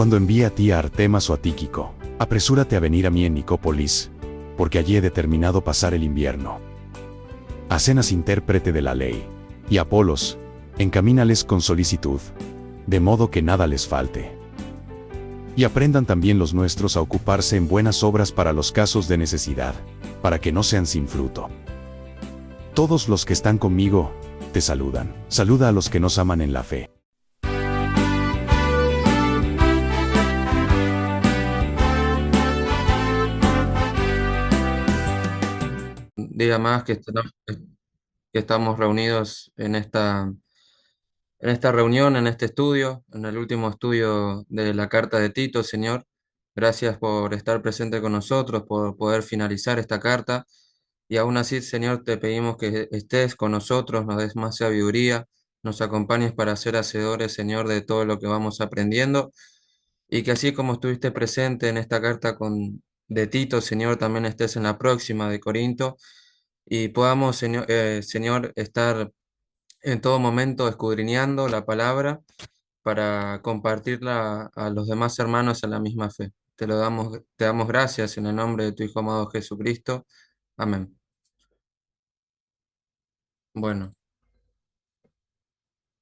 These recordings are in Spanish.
Cuando envíe a ti a Artemas o a Tíquico, apresúrate a venir a mí en Nicópolis, porque allí he determinado pasar el invierno. A Zenas, intérprete de la ley, y a Apolos, encamínales con solicitud, de modo que nada les falte. Y aprendan también los nuestros a ocuparse en buenas obras para los casos de necesidad, para que no sean sin fruto. Todos los que están conmigo, te saludan. Saluda a los que nos aman en la fe. Día más que estamos reunidos en esta reunión, en este estudio, en el último estudio de la carta de Tito, Señor. Gracias por estar presente con nosotros, por poder finalizar esta carta. Y aún así, Señor, te pedimos que estés con nosotros, nos des más sabiduría, nos acompañes para ser hacedores, Señor, de todo lo que vamos aprendiendo. Y que así como estuviste presente en esta carta de Tito, Señor, también estés en la próxima de Corinto y podamos, Señor, estar en todo momento escudriñando la palabra para compartirla a los demás hermanos en la misma fe. Te damos gracias en el nombre de tu Hijo amado Jesucristo. Amén. Bueno,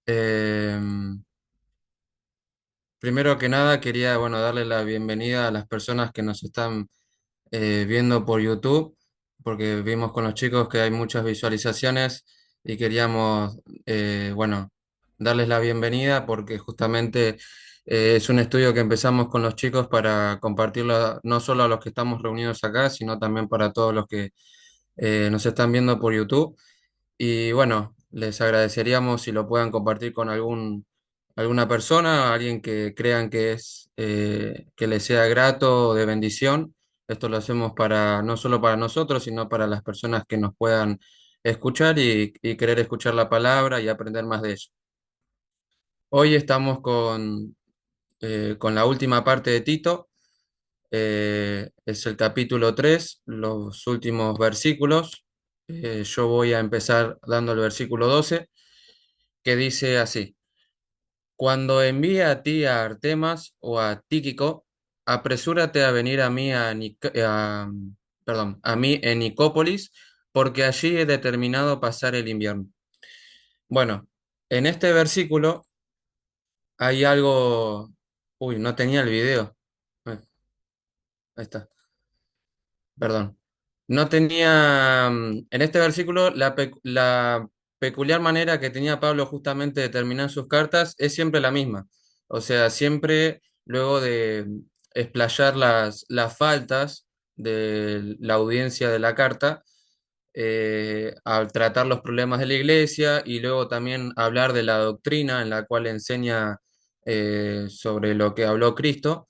em, primero que nada quería, bueno, darle la bienvenida a las personas que nos están viendo por YouTube, porque vimos con los chicos que hay muchas visualizaciones y queríamos, bueno, darles la bienvenida porque justamente es un estudio que empezamos con los chicos para compartirlo no solo a los que estamos reunidos acá, sino también para todos los que nos están viendo por YouTube. Y bueno, les agradeceríamos si lo puedan compartir con alguna persona, alguien que crean que que les sea grato o de bendición. Esto lo hacemos para, no solo para nosotros, sino para las personas que nos puedan escuchar y querer escuchar la palabra y aprender más de eso. Hoy estamos con la última parte de Tito. Es el capítulo 3, los últimos versículos. Yo voy a empezar dando el versículo 12, que dice así: Cuando envíe a ti a Artemas o a Tíquico, apresúrate a venir a mí perdón, a mí en Nicópolis, porque allí he determinado pasar el invierno. Bueno, en este versículo hay algo. Uy, no tenía el video. Ahí está. Perdón. No tenía, en este versículo, la peculiar manera que tenía Pablo justamente de terminar sus cartas es siempre la misma. O sea, siempre luego de explayar las faltas de la audiencia de la carta, al tratar los problemas de la iglesia y luego también hablar de la doctrina en la cual enseña sobre lo que habló Cristo.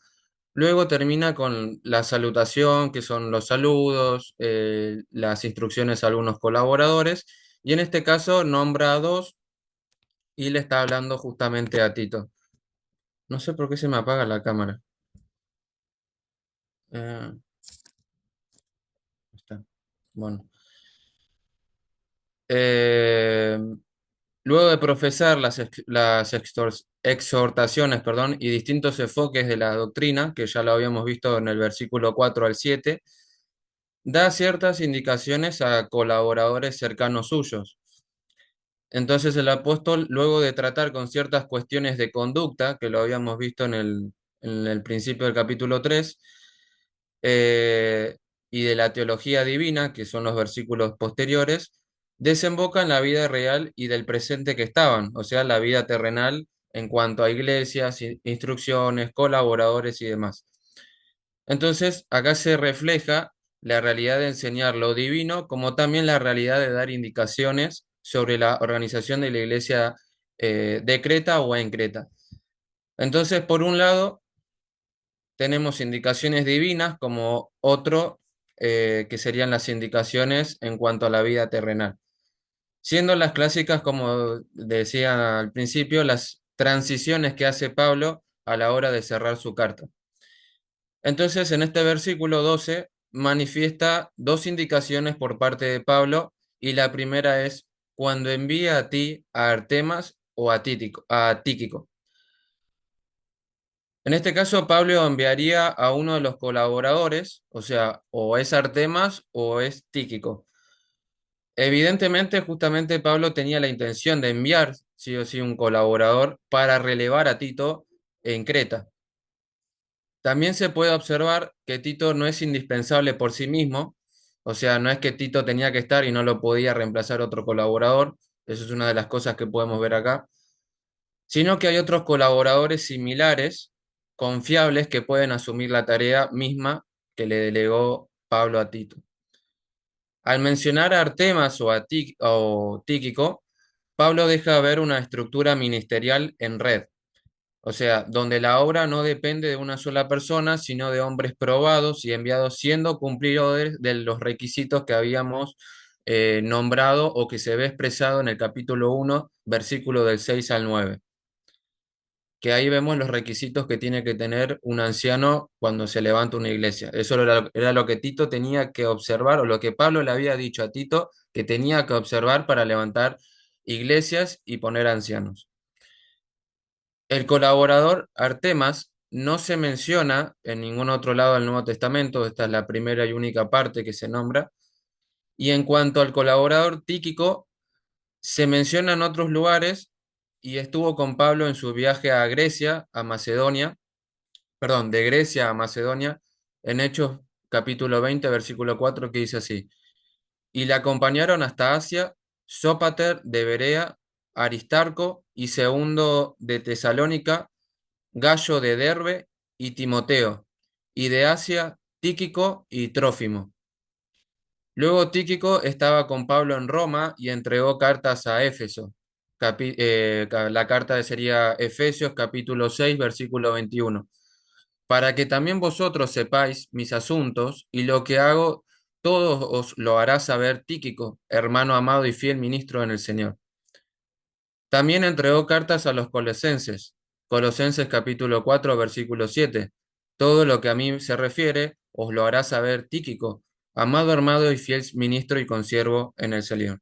Luego termina con la salutación, que son los saludos, las instrucciones a algunos colaboradores, y en este caso nombra a dos y le está hablando justamente a Tito. No sé por qué se me apaga la cámara. Ahí está. Bueno. Eh, Luego de profesar exhortaciones, perdón, y distintos enfoques de la doctrina, que ya lo habíamos visto en el versículo 4 al 7, da ciertas indicaciones a colaboradores cercanos suyos. Entonces el apóstol, luego de tratar con ciertas cuestiones de conducta, que lo habíamos visto en el principio del capítulo 3, eh, y de la teología divina, que son los versículos posteriores, desemboca en la vida real y del presente que estaban, o sea, la vida terrenal en cuanto a iglesias, instrucciones, colaboradores y demás. Entonces, acá se refleja la realidad de enseñar lo divino, como también la realidad de dar indicaciones sobre la organización de la iglesia de Creta o en Creta. Entonces, por un lado, tenemos indicaciones divinas como otro, que serían las indicaciones en cuanto a la vida terrenal, siendo las clásicas, como decía al principio, las transiciones que hace Pablo a la hora de cerrar su carta. Entonces, en este versículo 12 manifiesta dos indicaciones por parte de Pablo, y la primera es cuando envía a ti a Artemas o a Tíquico. En este caso, Pablo enviaría a uno de los colaboradores, o sea, o es Artemas o es Tíquico. Evidentemente, justamente Pablo tenía la intención de enviar, sí o sí, un colaborador para relevar a Tito en Creta. También se puede observar que Tito no es indispensable por sí mismo, o sea, no es que Tito tenía que estar y no lo podía reemplazar otro colaborador, eso es una de las cosas que podemos ver acá, sino que hay otros colaboradores similares, confiables, que pueden asumir la tarea misma que le delegó Pablo a Tito. Al mencionar a Artemas o Tíquico, Pablo deja ver una estructura ministerial en red, o sea, donde la obra no depende de una sola persona, sino de hombres probados y enviados siendo cumplidores de los requisitos que habíamos nombrado o que se ve expresado en el capítulo 1, versículo del 6 al 9, que ahí vemos los requisitos que tiene que tener un anciano cuando se levanta una iglesia. Eso era lo que Tito tenía que observar, o lo que Pablo le había dicho a Tito que tenía que observar para levantar iglesias y poner ancianos. El colaborador Artemas no se menciona en ningún otro lado del Nuevo Testamento, esta es la primera y única parte que se nombra. Y en cuanto al colaborador Tíquico, se menciona en otros lugares y estuvo con Pablo en su viaje a Grecia, a Macedonia, perdón, de Grecia a Macedonia, en Hechos capítulo 20, versículo 4, que dice así: y le acompañaron hasta Asia Sópater de Berea, Aristarco y Segundo de Tesalónica, Gallo de Derbe y Timoteo, y de Asia Tíquico y Trófimo. Luego Tíquico estaba con Pablo en Roma y entregó cartas a Éfeso. La carta sería Efesios capítulo 6 versículo 21. Para que también vosotros sepáis mis asuntos y lo que hago, todo os lo hará saber Tíquico, hermano amado y fiel ministro en el Señor. También entregó cartas a los colosenses. Colosenses capítulo 4 versículo 7. Todo lo que a mí se refiere os lo hará saber Tíquico, amado hermano y fiel ministro y consiervo en el Señor.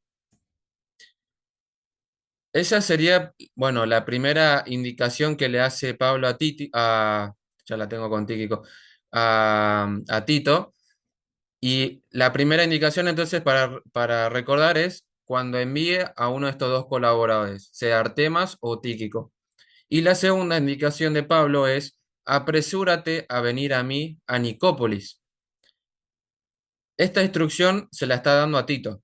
Esa sería, bueno, la primera indicación que le hace Pablo ya la tengo con Tíquico, a Tito. Y la primera indicación entonces para recordar es cuando envíe a uno de estos dos colaboradores, sea Artemas o Tíquico. Y la segunda indicación de Pablo es, apresúrate a venir a mí a Nicópolis. Esta instrucción se la está dando a Tito,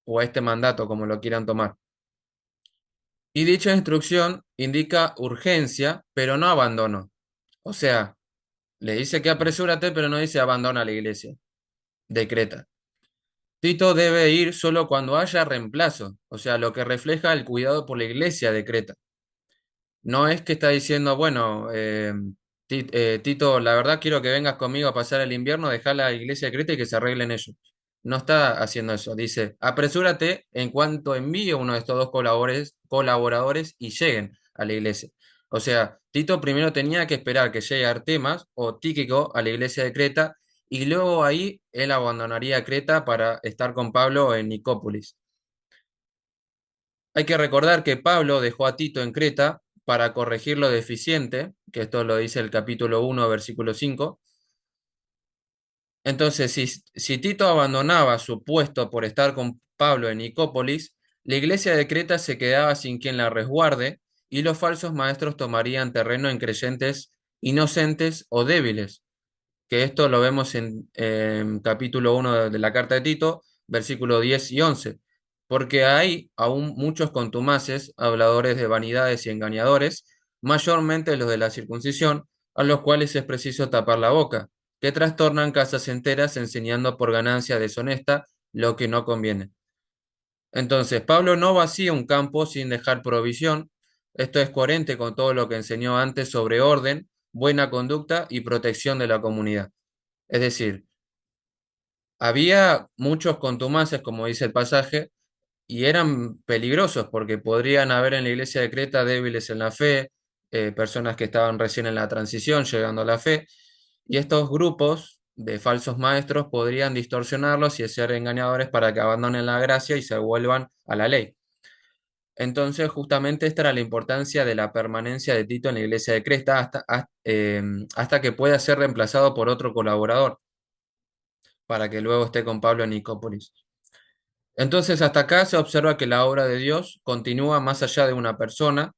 o a este mandato, como lo quieran tomar. Y dicha instrucción indica urgencia, pero no abandono. O sea, le dice que apresúrate, pero no dice abandona la iglesia. Decreta. Tito debe ir solo cuando haya reemplazo, o sea, lo que refleja el cuidado por la iglesia de Creta. No es que está diciendo, bueno, Tito, la verdad quiero que vengas conmigo a pasar el invierno, dejar la iglesia de Creta y que se arreglen ellos. No está haciendo eso. Dice, apresúrate en cuanto envíe uno de estos dos colaboradores y lleguen a la iglesia. O sea, Tito primero tenía que esperar que llegue Artemas o Tíquico a la iglesia de Creta y luego ahí él abandonaría Creta para estar con Pablo en Nicópolis. Hay que recordar que Pablo dejó a Tito en Creta para corregir lo deficiente, que esto lo dice el capítulo 1, versículo 5. Entonces, si Tito abandonaba su puesto por estar con Pablo en Nicópolis, la iglesia de Creta se quedaba sin quien la resguarde y los falsos maestros tomarían terreno en creyentes inocentes o débiles, que esto lo vemos en capítulo 1 de la carta de Tito, versículo 10 y 11, porque hay aún muchos contumaces, habladores de vanidades y engañadores, mayormente los de la circuncisión, a los cuales es preciso tapar la boca, que trastornan casas enteras enseñando por ganancia deshonesta lo que no conviene. Entonces, Pablo no vacía un campo sin dejar provisión. Esto es coherente con todo lo que enseñó antes sobre orden, buena conducta y protección de la comunidad. Es decir, había muchos contumaces, como dice el pasaje, y eran peligrosos porque podrían haber en la iglesia de Creta débiles en la fe, personas que estaban recién en la transición, llegando a la fe, y estos grupos de falsos maestros podrían distorsionarlos y ser engañadores para que abandonen la gracia y se vuelvan a la ley. Entonces, justamente esta era la importancia de la permanencia de Tito en la iglesia de Creta hasta que pueda ser reemplazado por otro colaborador, para que luego esté con Pablo en Nicópolis. Entonces, hasta acá se observa que la obra de Dios continúa más allá de una persona.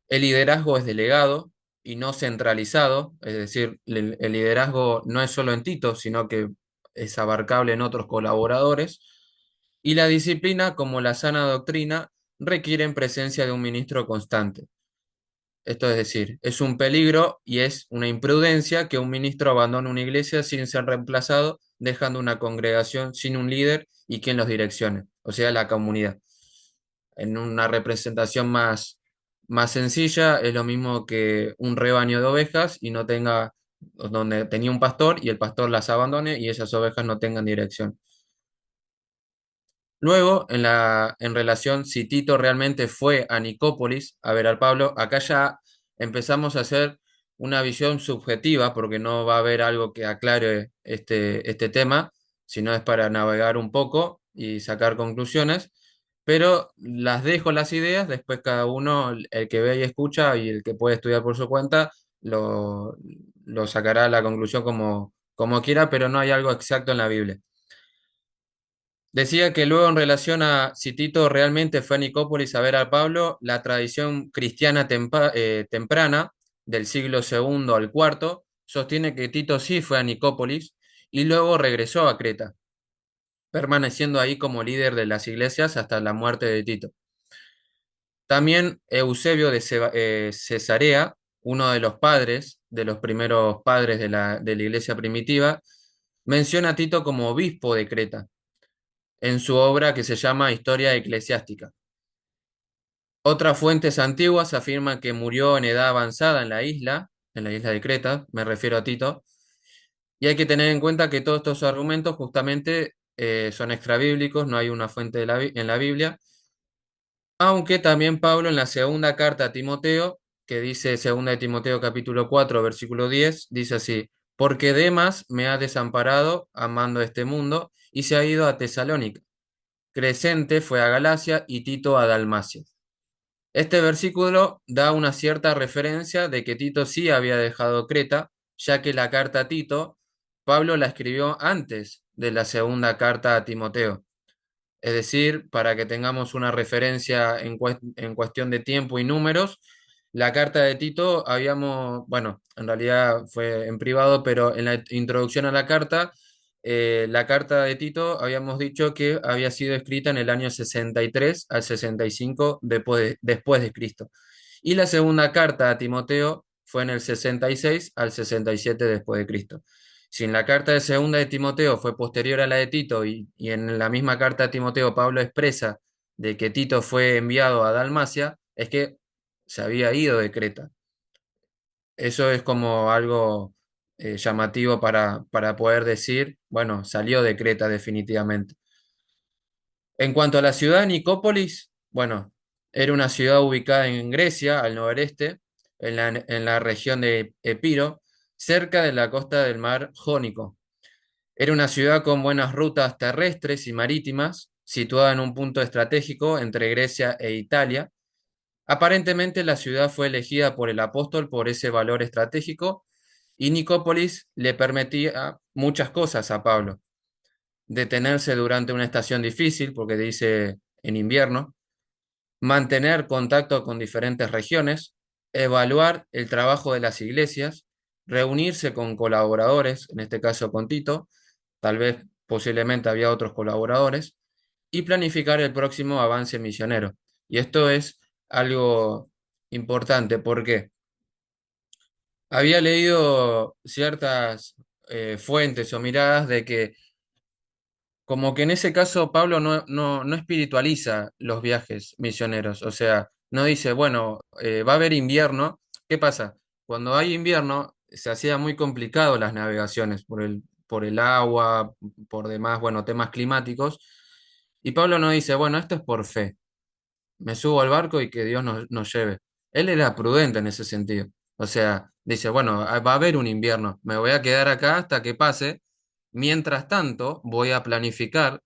El liderazgo es delegado y no centralizado, es decir, el liderazgo no es solo en Tito, sino que es abarcable en otros colaboradores. Y la disciplina, como la sana doctrina, requieren presencia de un ministro constante. Esto es decir, es un peligro y es una imprudencia que un ministro abandone una iglesia sin ser reemplazado, dejando una congregación sin un líder y quien los direccione, o sea, la comunidad. En una representación más sencilla, es lo mismo que un rebaño de ovejas y no tenga, donde tenía un pastor y el pastor las abandone y esas ovejas no tengan dirección. Luego, en relación si Tito realmente fue a Nicópolis a ver al Pablo, acá ya empezamos a hacer una visión subjetiva, porque no va a haber algo que aclare este tema, sino es para navegar un poco y sacar conclusiones, pero las dejo las ideas, después cada uno, el que ve y escucha y el que puede estudiar por su cuenta, lo sacará a la conclusión como quiera, pero no hay algo exacto en la Biblia. Decía que luego en relación a si Tito realmente fue a Nicópolis a ver a Pablo, la tradición cristiana temprana del siglo segundo al cuarto sostiene que Tito sí fue a Nicópolis y luego regresó a Creta, permaneciendo ahí como líder de las iglesias hasta la muerte de Tito. También Eusebio de Cesarea, uno de los padres, de los primeros padres de la iglesia primitiva, menciona a Tito como obispo de Creta en su obra que se llama Historia Eclesiástica. Otras fuentes antiguas afirman que murió en edad avanzada en la isla de Creta, me refiero a Tito, y hay que tener en cuenta que todos estos argumentos justamente son extrabíblicos, no hay una fuente en la Biblia, aunque también Pablo en la segunda carta a Timoteo, que dice segunda de Timoteo capítulo 4 versículo 10, dice así, porque Demas me ha desamparado amando este mundo y se ha ido a Tesalónica. Crescente fue a Galacia y Tito a Dalmacia. Este versículo da una cierta referencia de que Tito sí había dejado Creta, ya que la carta a Tito, Pablo la escribió antes de la segunda carta a Timoteo. Es decir, para que tengamos una referencia en cuestión de tiempo y números, la carta de Tito habíamos, bueno, en realidad fue en privado, pero en la introducción a la carta de Tito habíamos dicho que había sido escrita en el año 63 al 65 después de Cristo. Y la segunda carta a Timoteo fue en el 66 al 67 después de Cristo. Si en la carta de segunda de Timoteo fue posterior a la de Tito y en la misma carta de Timoteo Pablo expresa de que Tito fue enviado a Dalmacia, es que se había ido de Creta. Eso es como algo llamativo para poder decir, bueno, salió de Creta definitivamente. En cuanto a la ciudad de Nicópolis, bueno, era una ciudad ubicada en Grecia, al noreste, en la región de Epiro, cerca de la costa del mar Jónico. Era una ciudad con buenas rutas terrestres y marítimas, situada en un punto estratégico entre Grecia e Italia. Aparentemente la ciudad fue elegida por el apóstol por ese valor estratégico y Nicópolis le permitía muchas cosas a Pablo. Detenerse durante una estación difícil, porque dice en invierno, mantener contacto con diferentes regiones, evaluar el trabajo de las iglesias, reunirse con colaboradores, en este caso con Tito, tal vez posiblemente había otros colaboradores, y planificar el próximo avance misionero. Y esto es algo importante porque había leído ciertas fuentes o miradas de que como que en ese caso Pablo no espiritualiza los viajes misioneros, o sea, no dice, bueno, va a haber invierno. ¿Qué pasa? Cuando hay invierno se hacía muy complicado las navegaciones por el agua, por demás, bueno, temas climáticos, y Pablo no dice, bueno, esto es por fe, me subo al barco y que Dios nos lleve. Él era prudente en ese sentido, o sea, dice, bueno, va a haber un invierno, me voy a quedar acá hasta que pase. Mientras tanto, voy a planificar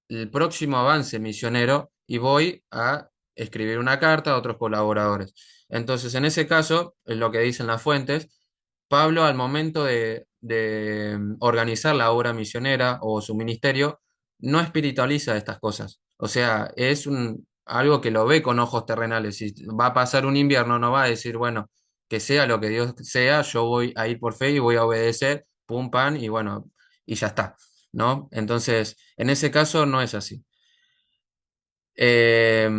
el próximo avance misionero y voy a escribir una carta a otros colaboradores. Entonces, en ese caso, es lo que dicen las fuentes, Pablo al momento de organizar la obra misionera o su ministerio, no espiritualiza estas cosas. O sea, algo que lo ve con ojos terrenales. Si va a pasar un invierno, no va a decir, bueno, que sea lo que Dios sea, yo voy a ir por fe y voy a obedecer, pum, pan, y bueno, y ya está, ¿no? Entonces, en ese caso no es así. Eh,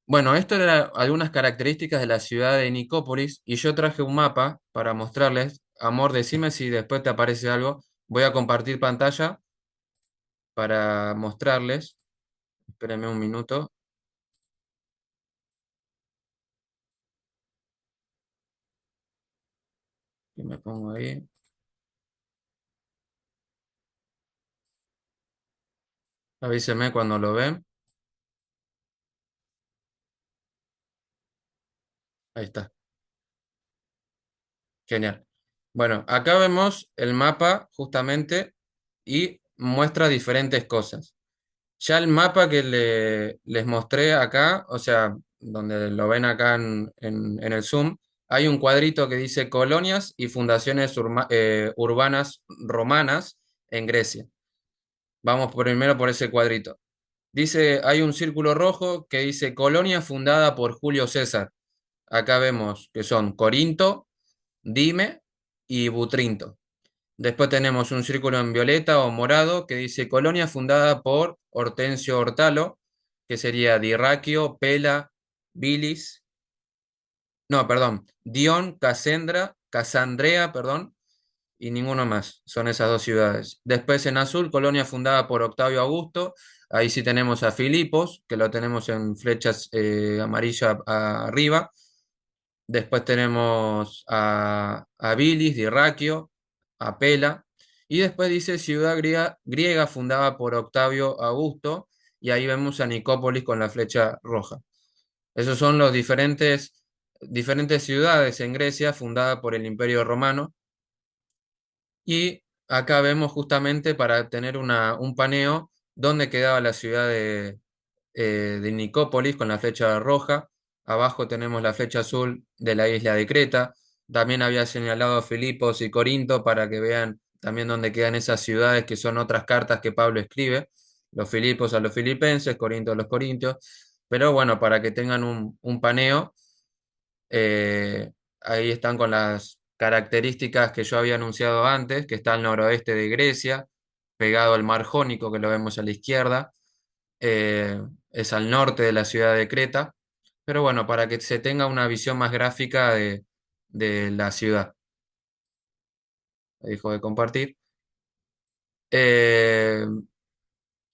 bueno, esto eran algunas características de la ciudad de Nicópolis y yo traje un mapa para mostrarles. Amor, decime si después te aparece algo. Voy a compartir pantalla para mostrarles. Espérenme un minuto y me pongo ahí. Avísenme cuando lo ven. Ahí está. Genial. Bueno, acá vemos el mapa justamente y muestra diferentes cosas. Ya el mapa que les mostré acá, o sea, donde lo ven acá en el Zoom, hay un cuadrito que dice colonias y fundaciones urbanas romanas en Grecia. Vamos primero por ese cuadrito. Dice, hay un círculo rojo que dice colonia fundada por Julio César. Acá vemos que son Corinto, Dime y Butrinto. Después tenemos un círculo en violeta o morado que dice colonia fundada por Hortensio Hortalo, que sería Dirraquio, Pela, Bilis, no, perdón, Dion, Casandrea, perdón, y ninguno más. Son esas dos ciudades. Después en azul, colonia fundada por Octavio Augusto. Ahí sí tenemos a Filipos, que lo tenemos en flechas amarillas arriba. Después tenemos a Bilis, Dirraquio, a Pela. Y después dice ciudad griega fundada por Octavio Augusto. Y ahí vemos a Nicópolis con la flecha roja. Esos son los diferentes ciudades en Grecia fundadas por el Imperio Romano. Y acá vemos justamente para tener un paneo dónde quedaba la ciudad de Nicópolis con la flecha roja. Abajo tenemos la flecha azul de la isla de Creta. También había señalado a Filipos y Corinto para que vean también dónde quedan esas ciudades que son otras cartas que Pablo escribe. Los Filipos a los filipenses, Corinto a los corintios. Pero bueno, para que tengan un paneo, ahí están con las características que yo había anunciado antes, que está al noroeste de Grecia, pegado al mar Jónico, que lo vemos a la izquierda, es al norte de la ciudad de Creta, pero bueno, para que se tenga una visión más gráfica de la ciudad. Dejo de compartir. Eh,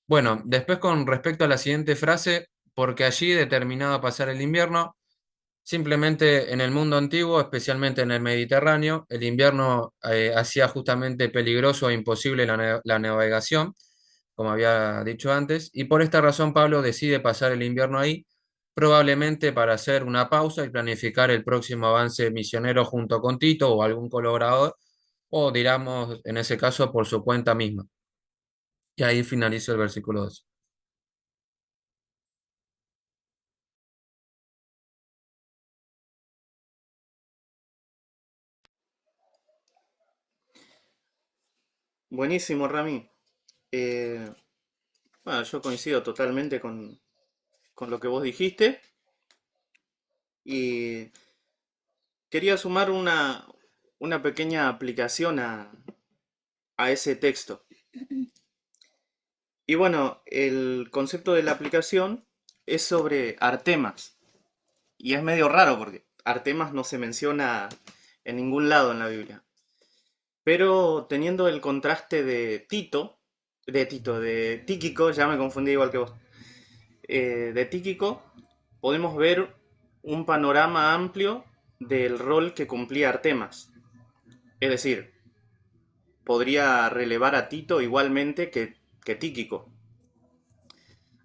bueno, después con respecto a la siguiente frase, porque allí determinado a pasar el invierno, simplemente en el mundo antiguo, especialmente en el Mediterráneo, el invierno hacía justamente peligroso e imposible la navegación, como había dicho antes, y por esta razón Pablo decide pasar el invierno ahí, probablemente para hacer una pausa y planificar el próximo avance misionero junto con Tito o algún colaborador, o digamos, en ese caso, por su cuenta misma. Y ahí finalizo el versículo 2. Buenísimo, Rami. Eh, bueno, yo coincido totalmente con lo que vos dijiste y quería sumar una pequeña aplicación a ese texto. Y bueno, el concepto de la aplicación es sobre Artemas. Y es medio raro porque Artemas no se menciona en ningún lado en la Biblia. Pero teniendo el contraste de Tíquico, ya me confundí igual que vos. De Tíquico, podemos ver un panorama amplio del rol que cumplía Artemas. Es decir, podría relevar a Tito igualmente que Tíquico.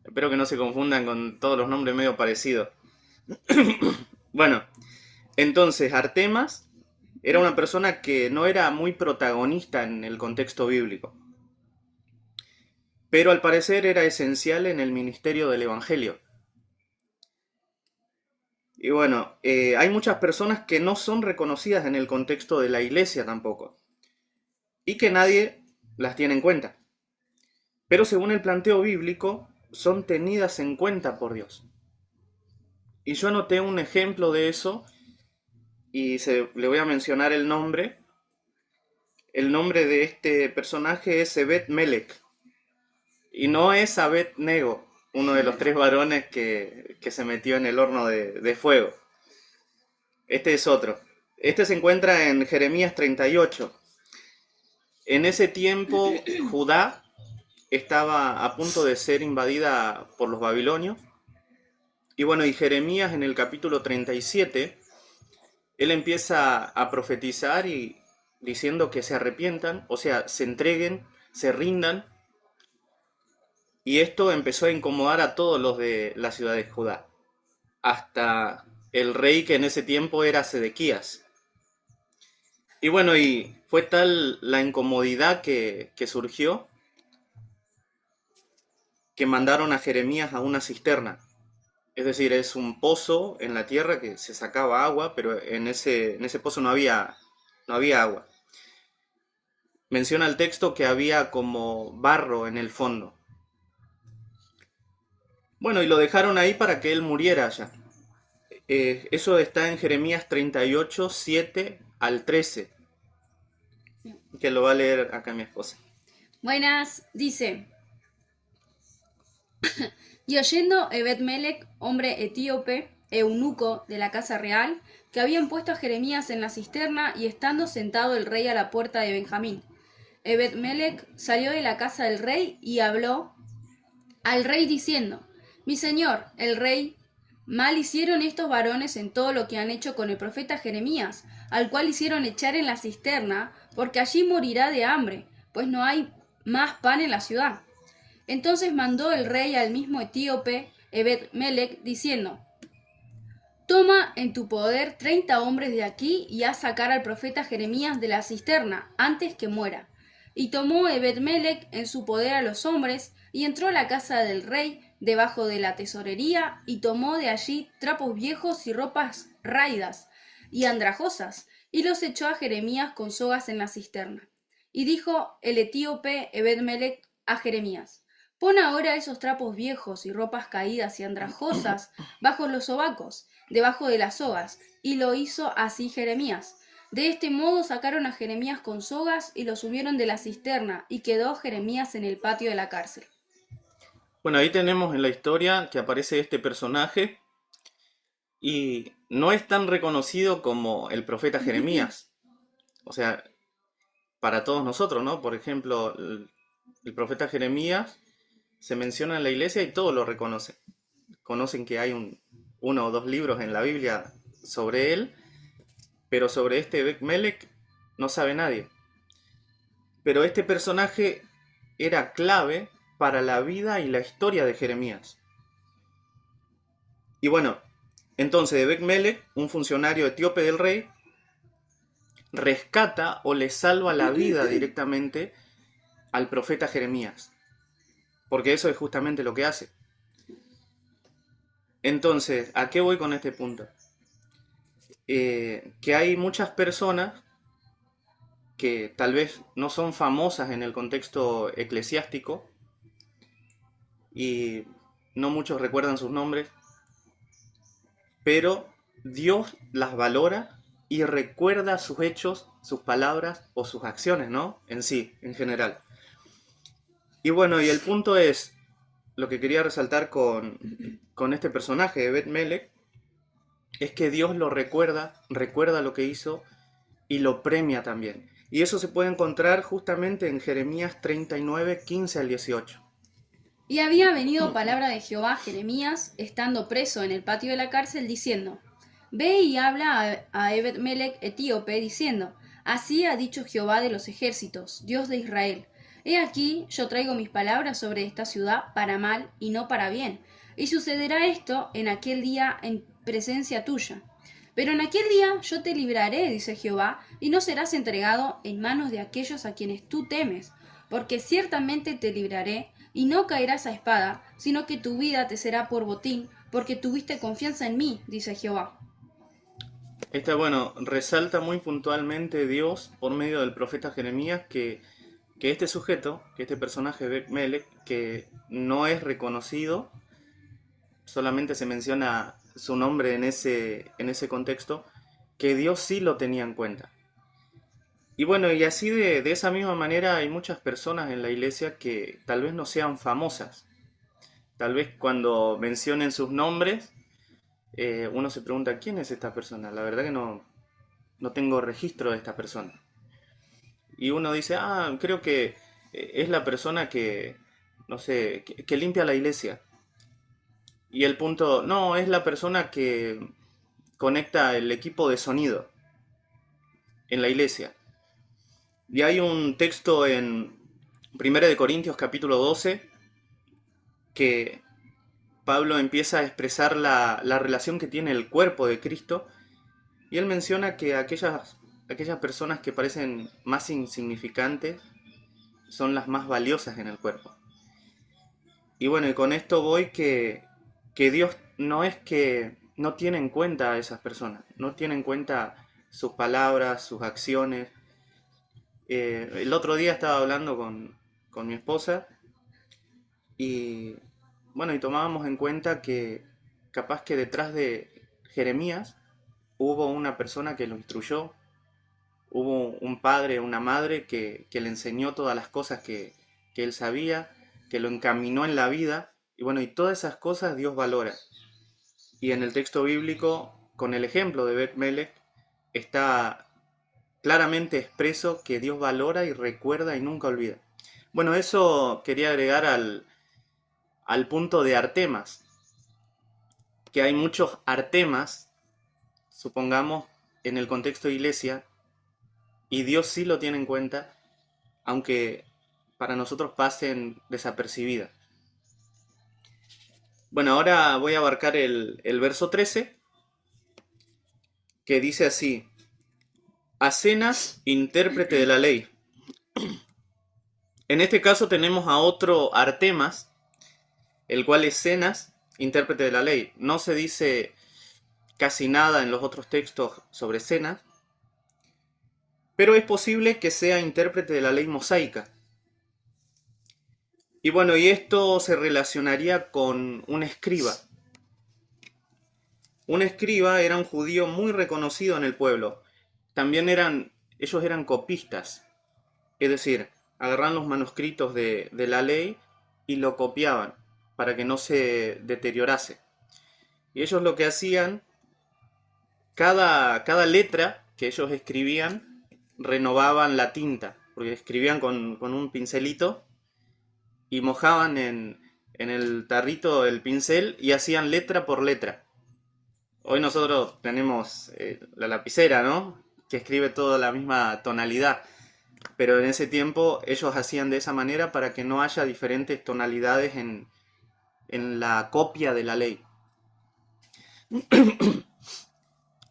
Espero que no se confundan con todos los nombres medio parecidos. Bueno, entonces Artemas era una persona que no era muy protagonista en el contexto bíblico, pero al parecer era esencial en el ministerio del Evangelio. Y bueno, hay muchas personas que no son reconocidas en el contexto de la iglesia tampoco, y que nadie las tiene en cuenta. Pero según el planteo bíblico, son tenidas en cuenta por Dios. Y yo anoté un ejemplo de eso y le voy a mencionar el nombre. El nombre de este personaje es Ebed-Melech. Y no es Abed-Nego, uno de los tres varones que se metió en el horno de fuego. Este es otro. Este se encuentra en Jeremías 38. En ese tiempo, Judá estaba a punto de ser invadida por los babilonios. Y bueno, y Jeremías en el capítulo 37, él empieza a profetizar y diciendo que se arrepientan, o sea, se entreguen, se rindan. Y esto empezó a incomodar a todos los de la ciudad de Judá, hasta el rey que en ese tiempo era Sedequías. Y bueno, y fue tal la incomodidad que surgió, que mandaron a Jeremías a una cisterna. Es decir, es un pozo en la tierra que se sacaba agua, pero en ese pozo no había agua. Menciona el texto que había como barro en el fondo. Bueno, y lo dejaron ahí para que él muriera allá. Eso está en Jeremías 38, 7 al 13, que lo va a leer acá mi esposa. Buenas, dice. Y oyendo Ebed-Melech, hombre etíope, eunuco de la casa real, que habían puesto a Jeremías en la cisterna y estando sentado el rey a la puerta de Benjamín, Ebed-Melech salió de la casa del rey y habló al rey diciendo: Mi señor, el rey, mal hicieron estos varones en todo lo que han hecho con el profeta Jeremías, al cual hicieron echar en la cisterna, porque allí morirá de hambre, pues no hay más pan en la ciudad. Entonces mandó el rey al mismo etíope Ebed-Melech, diciendo: Toma en tu poder 30 hombres de aquí y haz sacar al profeta Jeremías de la cisterna antes que muera. Y tomó Ebed-Melech en su poder a los hombres y entró a la casa del rey debajo de la tesorería y tomó de allí trapos viejos y ropas raídas y andrajosas y los echó a Jeremías con sogas en la cisterna. Y dijo el etíope Ebed-Melech a Jeremías: Pon ahora esos trapos viejos y ropas caídas y andrajosas bajo los sobacos, debajo de las sogas. Y lo hizo así Jeremías. De este modo sacaron a Jeremías con sogas y lo subieron de la cisterna, y quedó Jeremías en el patio de la cárcel. Bueno, ahí tenemos en la historia que aparece este personaje y no es tan reconocido como el profeta Jeremías. O sea, para todos nosotros, ¿no? Por ejemplo, el profeta Jeremías se menciona en la iglesia y todos lo reconocen. Conocen que hay uno o dos libros en la Biblia sobre él, pero sobre este Ebed-Melech no sabe nadie. Pero este personaje era clave para la vida y la historia de Jeremías. Y bueno, entonces Ebed-Melech, un funcionario etíope del rey, rescata o le salva la vida directamente al profeta Jeremías. Porque eso es justamente lo que hace. Entonces, ¿a qué voy con este punto? Que hay muchas personas que tal vez no son famosas en el contexto eclesiástico y no muchos recuerdan sus nombres, pero Dios las valora y recuerda sus hechos, sus palabras o sus acciones, ¿no? En sí, en general. Y bueno, y el punto es, lo que quería resaltar con este personaje, Ebed-Melech, es que Dios lo recuerda lo que hizo y lo premia también. Y eso se puede encontrar justamente en Jeremías 39, 15 al 18. Y había venido palabra de Jehová a Jeremías, estando preso en el patio de la cárcel, diciendo: Ve y habla a Ebed-Melech etíope, diciendo: Así ha dicho Jehová de los ejércitos, Dios de Israel: He aquí, yo traigo mis palabras sobre esta ciudad para mal y no para bien. Y sucederá esto en aquel día en presencia tuya. Pero en aquel día yo te libraré, dice Jehová, y no serás entregado en manos de aquellos a quienes tú temes, porque ciertamente te libraré, y no caerás a espada, sino que tu vida te será por botín, porque tuviste confianza en mí, dice Jehová. Bueno, resalta muy puntualmente Dios por medio del profeta Jeremías que este sujeto, que este personaje Bet-Melech, que no es reconocido, solamente se menciona su nombre en ese contexto, que Dios sí lo tenía en cuenta. Y bueno, y así de esa misma manera hay muchas personas en la iglesia que tal vez no sean famosas. Tal vez cuando mencionen sus nombres, uno se pregunta, ¿quién es esta persona? La verdad que no tengo registro de esta persona. Y uno dice, creo que es la persona que, no sé, que limpia la iglesia. Y el punto, no, es la persona que conecta el equipo de sonido en la iglesia. Y hay un texto en 1 Corintios capítulo 12 que Pablo empieza a expresar la relación que tiene el cuerpo de Cristo, y él menciona que aquellas personas que parecen más insignificantes son las más valiosas en el cuerpo. Y bueno, y con esto voy que Dios no es que no tiene en cuenta a esas personas, no tiene en cuenta sus palabras, sus acciones. El otro día estaba hablando con mi esposa y bueno, y tomábamos en cuenta que capaz que detrás de Jeremías hubo una persona que lo instruyó, hubo un padre, una madre que le enseñó todas las cosas que él sabía, que lo encaminó en la vida, y bueno, y todas esas cosas Dios valora. Y en el texto bíblico, con el ejemplo de Bet-Melech, está claramente expreso que Dios valora y recuerda y nunca olvida. Bueno, eso quería agregar al punto de Artemas, que hay muchos Artemas, supongamos, en el contexto de iglesia, y Dios sí lo tiene en cuenta, aunque para nosotros pasen desapercibidas. Bueno, ahora voy a abarcar el verso 13, que dice así: Azenas, intérprete de la ley. En este caso tenemos a otro Artemas, el cual es Zenas, intérprete de la ley. No se dice casi nada en los otros textos sobre Zenas, pero es posible que sea intérprete de la ley mosaica. Y bueno, y esto se relacionaría con un escriba. Un escriba era un judío muy reconocido en el pueblo. También ellos eran copistas, es decir, agarraban los manuscritos de la ley y lo copiaban para que no se deteriorase. Y ellos lo que hacían, cada letra que ellos escribían, renovaban la tinta, porque escribían con un pincelito y mojaban en el tarrito el pincel y hacían letra por letra. Hoy nosotros tenemos la lapicera, ¿no?, que escribe toda la misma tonalidad, pero en ese tiempo ellos hacían de esa manera para que no haya diferentes tonalidades en la copia de la ley.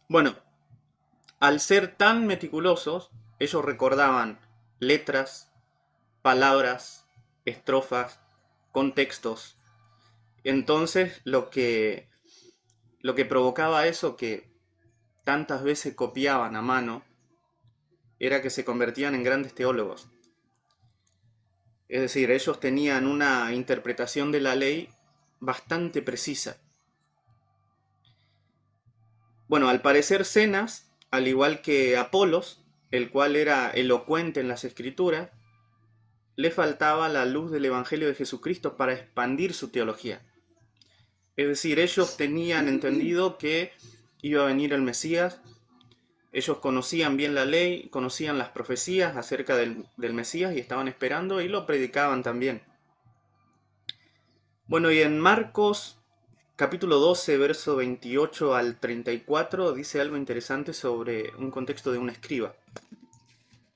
Bueno, al ser tan meticulosos, ellos recordaban letras, palabras, estrofas, contextos. Entonces lo que provocaba eso, que tantas veces copiaban a mano, era que se convertían en grandes teólogos. Es decir, ellos tenían una interpretación de la ley bastante precisa. Bueno, al parecer Zenas, al igual que Apolos, el cual era elocuente en las escrituras, le faltaba la luz del Evangelio de Jesucristo para expandir su teología. Es decir, ellos tenían entendido que iba a venir el Mesías, ellos conocían bien la ley, conocían las profecías acerca del Mesías y estaban esperando y lo predicaban también. Bueno, y en Marcos capítulo 12, verso 28 al 34, dice algo interesante sobre un contexto de un escriba.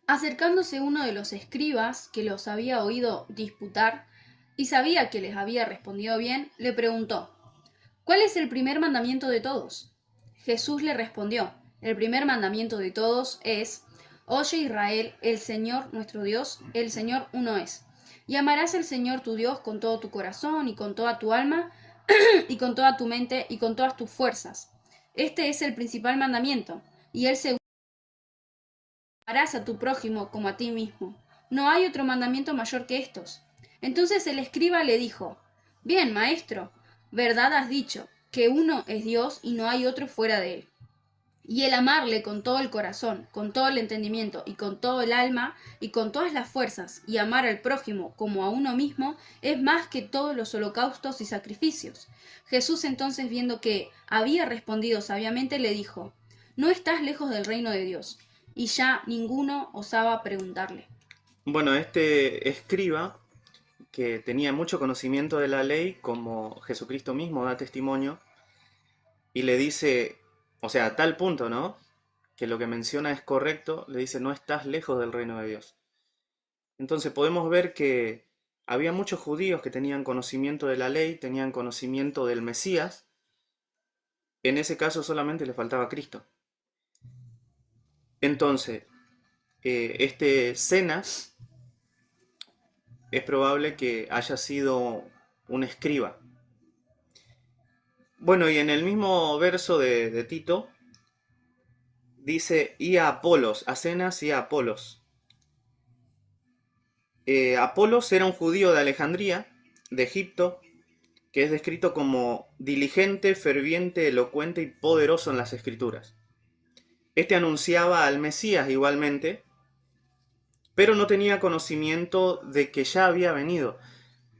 Acercándose uno de los escribas, que los había oído disputar, y sabía que les había respondido bien, le preguntó: ¿Cuál es el primer mandamiento de todos? Jesús le respondió: el primer mandamiento de todos es: Oye Israel, el Señor nuestro Dios, el Señor uno es. Y amarás al Señor tu Dios con todo tu corazón y con toda tu alma y con toda tu mente y con todas tus fuerzas. Este es el principal mandamiento. Y el segundo, amarás a tu prójimo como a ti mismo. No hay otro mandamiento mayor que estos. Entonces el escriba le dijo, bien, maestro, verdad has dicho, que uno es Dios y no hay otro fuera de él. Y el amarle con todo el corazón, con todo el entendimiento y con todo el alma y con todas las fuerzas, y amar al prójimo como a uno mismo, es más que todos los holocaustos y sacrificios. Jesús entonces, viendo que había respondido sabiamente, le dijo, no estás lejos del reino de Dios. Y ya ninguno osaba preguntarle. Bueno, este escriba, que tenía mucho conocimiento de la ley, como Jesucristo mismo da testimonio, y le dice, o sea, a tal punto, ¿no? Que lo que menciona es correcto, le dice, no estás lejos del reino de Dios. Entonces podemos ver que había muchos judíos que tenían conocimiento de la ley, tenían conocimiento del Mesías. En ese caso solamente le faltaba Cristo. Entonces, este Cenas es probable que haya sido un escriba. Bueno, y en el mismo verso de Tito dice, y a Apolos, a Cenas y a Apolos. Apolos era un judío de Alejandría, de Egipto, que es descrito como diligente, ferviente, elocuente y poderoso en las escrituras. Este anunciaba al Mesías igualmente, pero no tenía conocimiento de que ya había venido,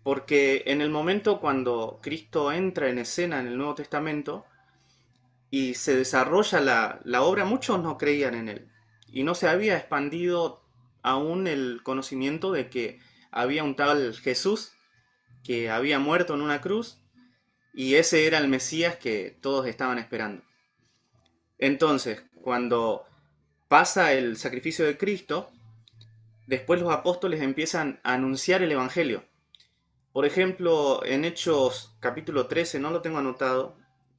porque en el momento cuando Cristo entra en escena en el Nuevo Testamento y se desarrolla la obra, muchos no creían en él, y no se había expandido aún el conocimiento de que había un tal Jesús que había muerto en una cruz, y ese era el Mesías que todos estaban esperando. Entonces, cuando pasa el sacrificio de Cristo, después los apóstoles empiezan a anunciar el Evangelio. Por ejemplo, en Hechos capítulo 13, no lo tengo anotado,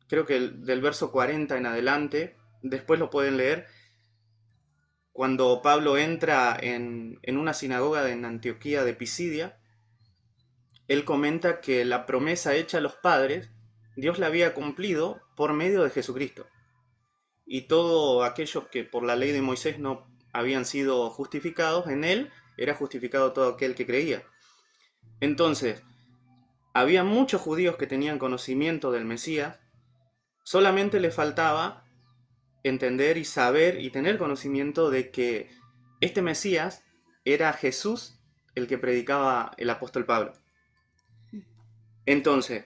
creo que del verso 40 en adelante, después lo pueden leer, cuando Pablo entra en una sinagoga en Antioquía de Pisidia, él comenta que la promesa hecha a los padres, Dios la había cumplido por medio de Jesucristo. Y todos aquellos que por la ley de Moisés no habían sido justificados, en él era justificado todo aquel que creía. Entonces, había muchos judíos que tenían conocimiento del Mesías, solamente les faltaba entender y saber y tener conocimiento de que este Mesías era Jesús el que predicaba el apóstol Pablo. Entonces,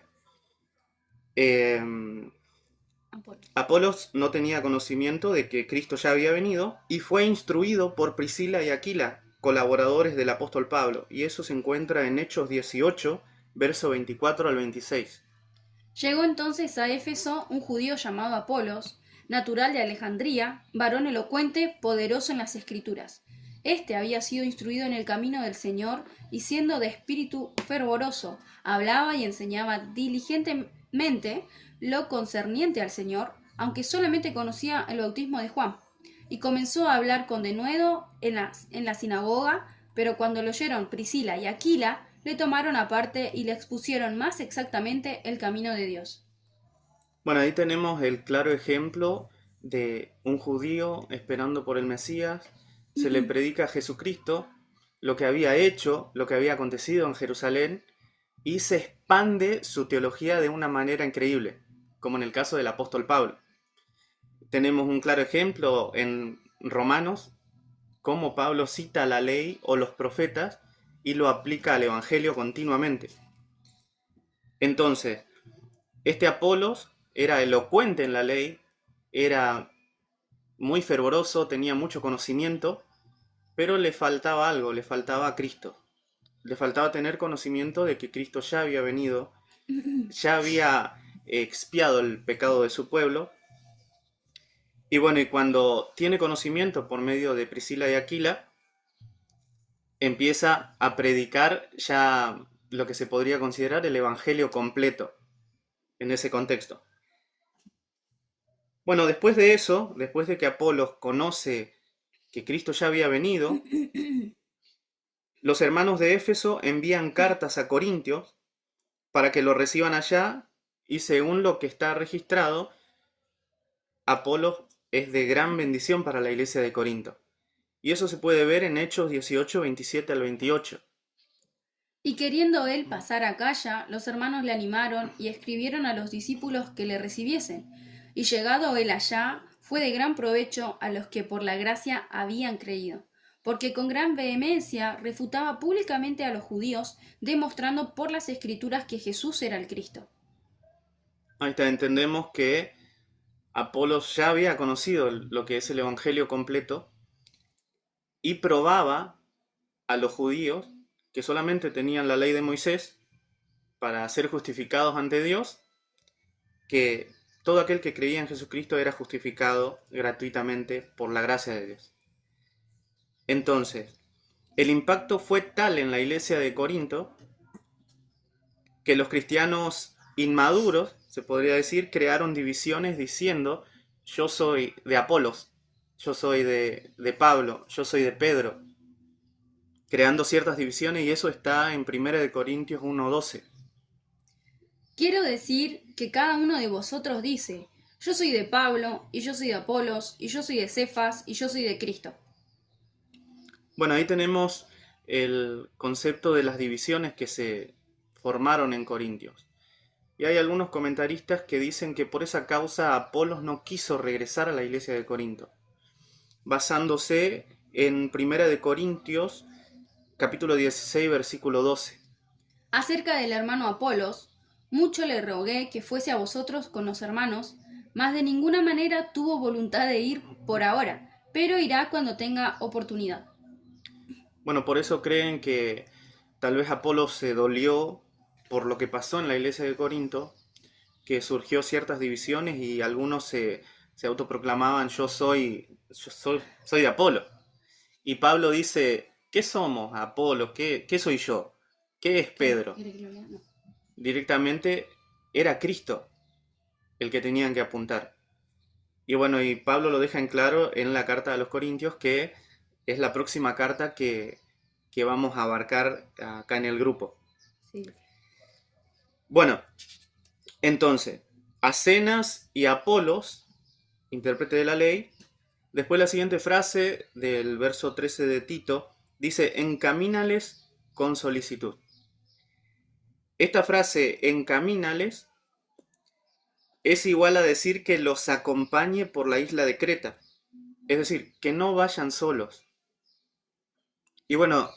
Apolos no tenía conocimiento de que Cristo ya había venido y fue instruido por Priscila y Aquila, colaboradores del apóstol Pablo, y eso se encuentra en Hechos 18, verso 24 al 26. Llegó entonces a Éfeso un judío llamado Apolos, natural de Alejandría, varón elocuente, poderoso en las escrituras. Este había sido instruido en el camino del Señor y siendo de espíritu fervoroso, hablaba y enseñaba diligentemente lo concerniente al Señor, aunque solamente conocía el bautismo de Juan. Y comenzó a hablar con denuedo en la sinagoga, pero cuando lo oyeron Priscila y Aquila, le tomaron aparte y le expusieron más exactamente el camino de Dios. Bueno, ahí tenemos el claro ejemplo de un judío esperando por el Mesías. Se le predica a Jesucristo, lo que había hecho, lo que había acontecido en Jerusalén, y se expande su teología de una manera increíble, como en el caso del apóstol Pablo. Tenemos un claro ejemplo en Romanos, cómo Pablo cita la ley o los profetas y lo aplica al Evangelio continuamente. Entonces, este Apolos era elocuente en la ley, era muy fervoroso, tenía mucho conocimiento, pero le faltaba algo, le faltaba a Cristo. Le faltaba tener conocimiento de que Cristo ya había venido, ya había expiado el pecado de su pueblo. Y bueno, y cuando tiene conocimiento por medio de Priscila y Aquila, empieza a predicar ya lo que se podría considerar el evangelio completo en ese contexto. Bueno, después de eso, después de que Apolos conoce que Cristo ya había venido, Los hermanos de Éfeso envían cartas a Corintios para que lo reciban allá, y según lo que está registrado, Apolos es de gran bendición para la iglesia de Corinto. Y eso se puede ver en Hechos 18, 27 al 28. Y queriendo él pasar a Acaya, los hermanos le animaron y escribieron a los discípulos que le recibiesen. Y llegado él allá, fue de gran provecho a los que por la gracia habían creído, porque con gran vehemencia refutaba públicamente a los judíos, demostrando por las escrituras que Jesús era el Cristo. Ahí está, entendemos que Apolos ya había conocido lo que es el Evangelio completo y probaba a los judíos que solamente tenían la ley de Moisés para ser justificados ante Dios, que todo aquel que creía en Jesucristo era justificado gratuitamente por la gracia de Dios. Entonces, el impacto fue tal en la iglesia de Corinto que los cristianos inmaduros, se podría decir, crearon divisiones diciendo: yo soy de Apolos, yo soy de Pablo, yo soy de Pedro, creando ciertas divisiones, y eso está en 1 Corintios 1:12. Quiero decir que cada uno de vosotros dice: yo soy de Pablo, y yo soy de Apolos, y yo soy de Cefas, y yo soy de Cristo. Bueno, ahí tenemos el concepto de las divisiones que se formaron en Corintios. Y hay algunos comentaristas que dicen que por esa causa Apolos no quiso regresar a la iglesia de Corinto, basándose en 1 Corintios capítulo 16, versículo 12. Acerca del hermano Apolos, mucho le rogué que fuese a vosotros con los hermanos, mas de ninguna manera tuvo voluntad de ir por ahora, pero irá cuando tenga oportunidad. Bueno, por eso creen que tal vez Apolos se dolió por lo que pasó en la iglesia de Corinto, que surgió ciertas divisiones y algunos se autoproclamaban: yo soy de Apolo. Y Pablo dice: ¿qué somos, Apolo? ¿Qué soy yo? ¿Qué es Pedro? No. Directamente era Cristo el que tenían que apuntar. Y bueno, y Pablo lo deja en claro en la carta a los Corintios, que es la próxima carta que vamos a abarcar acá en el grupo. Sí. Bueno, entonces, a Zenas y a Apolos, intérprete de la ley. Después la siguiente frase del verso 13 de Tito dice: encamínales con solicitud. Esta frase, encamínales, es igual a decir que los acompañe por la isla de Creta. Es decir, que no vayan solos. Y bueno,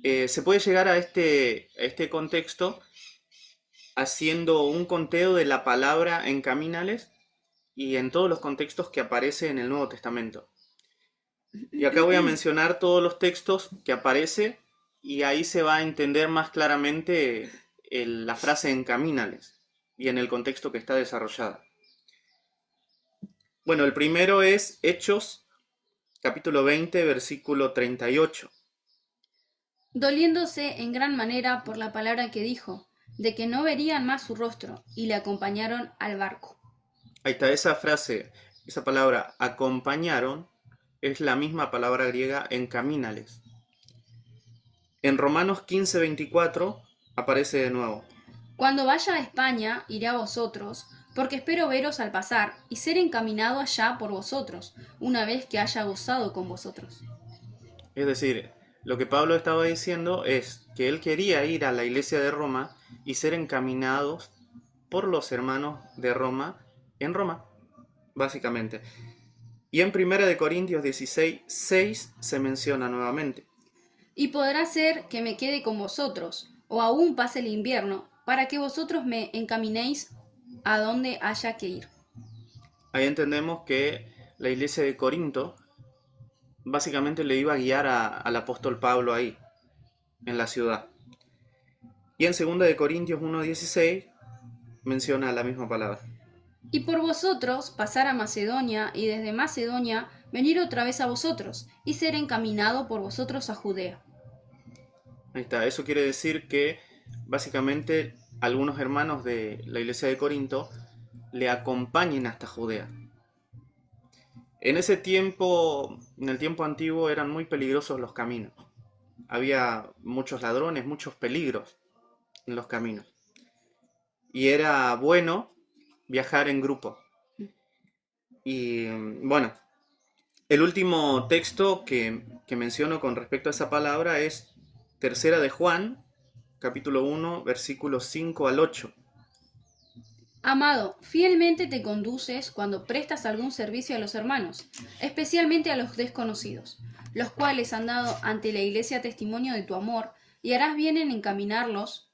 se puede llegar a este contexto haciendo un conteo de la palabra encamínales y en todos los contextos que aparece en el Nuevo Testamento. Y acá voy a mencionar todos los textos que aparece, y ahí se va a entender más claramente la frase encamínales y en el contexto que está desarrollada. Bueno, el primero es Hechos, capítulo 20, versículo 38. Doliéndose en gran manera por la palabra que dijo, de que no verían más su rostro, y le acompañaron al barco. Ahí está, esa frase, esa palabra acompañaron, es la misma palabra griega encamínales. En Romanos 15, 24 aparece de nuevo. Cuando vaya a España, iré a vosotros, porque espero veros al pasar y ser encaminado allá por vosotros, una vez que haya gozado con vosotros. Es decir, lo que Pablo estaba diciendo es que él quería ir a la iglesia de Roma y ser encaminados por los hermanos de Roma en Roma, básicamente. Y en 1 Corintios 16, 6 se menciona nuevamente. Y podrá ser que me quede con vosotros, o aún pase el invierno, para que vosotros me encaminéis a donde haya que ir. Ahí entendemos que la iglesia de Corinto básicamente le iba a guiar al apóstol Pablo ahí, en la ciudad. Y en 2 Corintios 1:16 menciona la misma palabra. Y por vosotros pasar a Macedonia, y desde Macedonia venir otra vez a vosotros, y ser encaminado por vosotros a Judea. Ahí está, eso quiere decir que básicamente algunos hermanos de la iglesia de Corinto le acompañen hasta Judea. En ese tiempo, en el tiempo antiguo, eran muy peligrosos los caminos. había muchos ladrones, muchos peligros en los caminos. Y era bueno viajar en grupo. Y bueno, el último texto que menciono con respecto a esa palabra es Tercera de Juan, capítulo 1, versículos 5 al 8. Amado, fielmente te conduces cuando prestas algún servicio a los hermanos, especialmente a los desconocidos, los cuales han dado ante la iglesia testimonio de tu amor, y harás bien en encaminarlos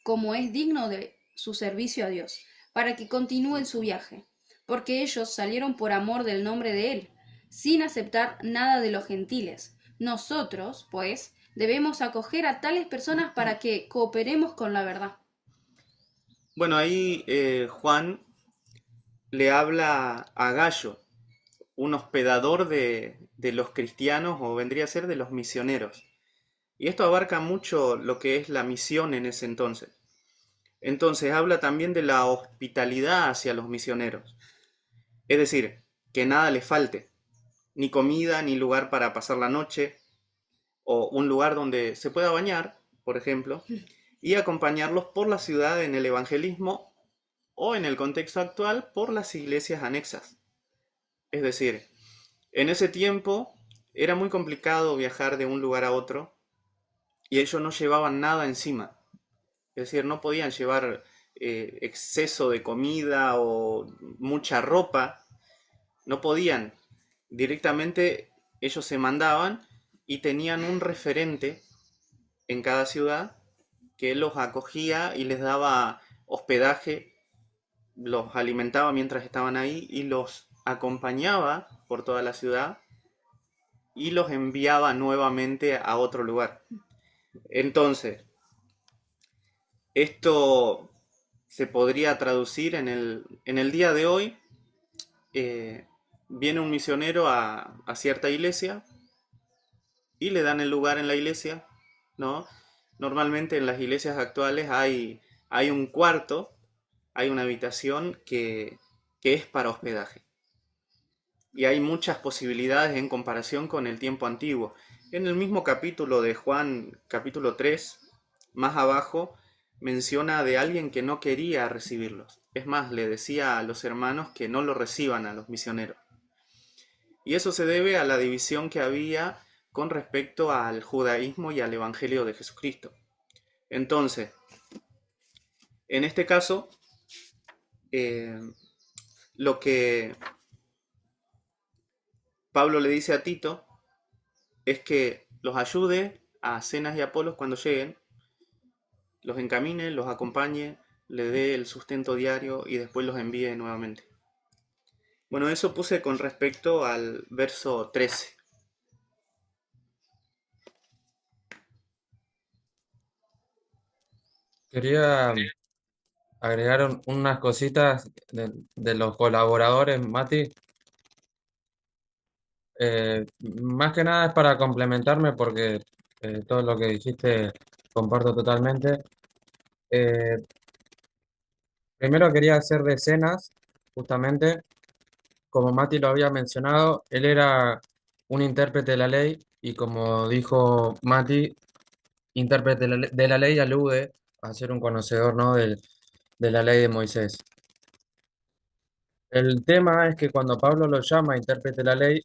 como es digno de su servicio a Dios, para que continúen su viaje, porque ellos salieron por amor del nombre de Él, sin aceptar nada de los gentiles. Nosotros, pues, debemos acoger a tales personas para que cooperemos con la verdad. Bueno, ahí Juan le habla a Gallo, un hospedador de los cristianos, o vendría a ser de los misioneros. Y esto abarca mucho lo que es la misión en ese entonces. Entonces habla también de la hospitalidad hacia los misioneros. Es decir, que nada les falte, ni comida, ni lugar para pasar la noche, o un lugar donde se pueda bañar, por ejemplo, y acompañarlos por la ciudad en el evangelismo o en el contexto actual por las iglesias anexas. Es decir, en ese tiempo era muy complicado viajar de un lugar a otro y ellos no llevaban nada encima. Es decir, no podían llevar exceso de comida o mucha ropa, no podían. Directamente ellos se mandaban y tenían un referente en cada ciudad que los acogía y les daba hospedaje, los alimentaba mientras estaban ahí y los acompañaba por toda la ciudad y los enviaba nuevamente a otro lugar. Entonces, esto se podría traducir en el día de hoy. Viene un misionero a cierta iglesia y le dan el lugar en la iglesia, ¿no? Normalmente en las iglesias actuales hay un cuarto, hay una habitación que es para hospedaje. Y hay muchas posibilidades en comparación con el tiempo antiguo. En el mismo capítulo de Juan, capítulo 3, más abajo, menciona de alguien que no quería recibirlos. Es más, le decía a los hermanos que no lo reciban a los misioneros. Y eso se debe a la división que había con respecto al judaísmo y al evangelio de Jesucristo. Entonces, en este caso, lo que Pablo le dice a Tito es que los ayude a Zenas y Apolos cuando lleguen, los encamine, los acompañe, le dé el sustento diario y después los envíe nuevamente. Bueno, eso puse con respecto al verso 13. Quería agregar unas cositas de los colaboradores, Mati. Más que nada es para complementarme porque todo lo que dijiste comparto totalmente. Eh, Primero quería hacer de Cenas, justamente, como Mati lo había mencionado, él era un intérprete de la ley y como dijo Mati, intérprete de la ley alude a ser un conocedor, ¿no? De la ley de Moisés. El tema es que cuando Pablo lo llama intérprete de la ley,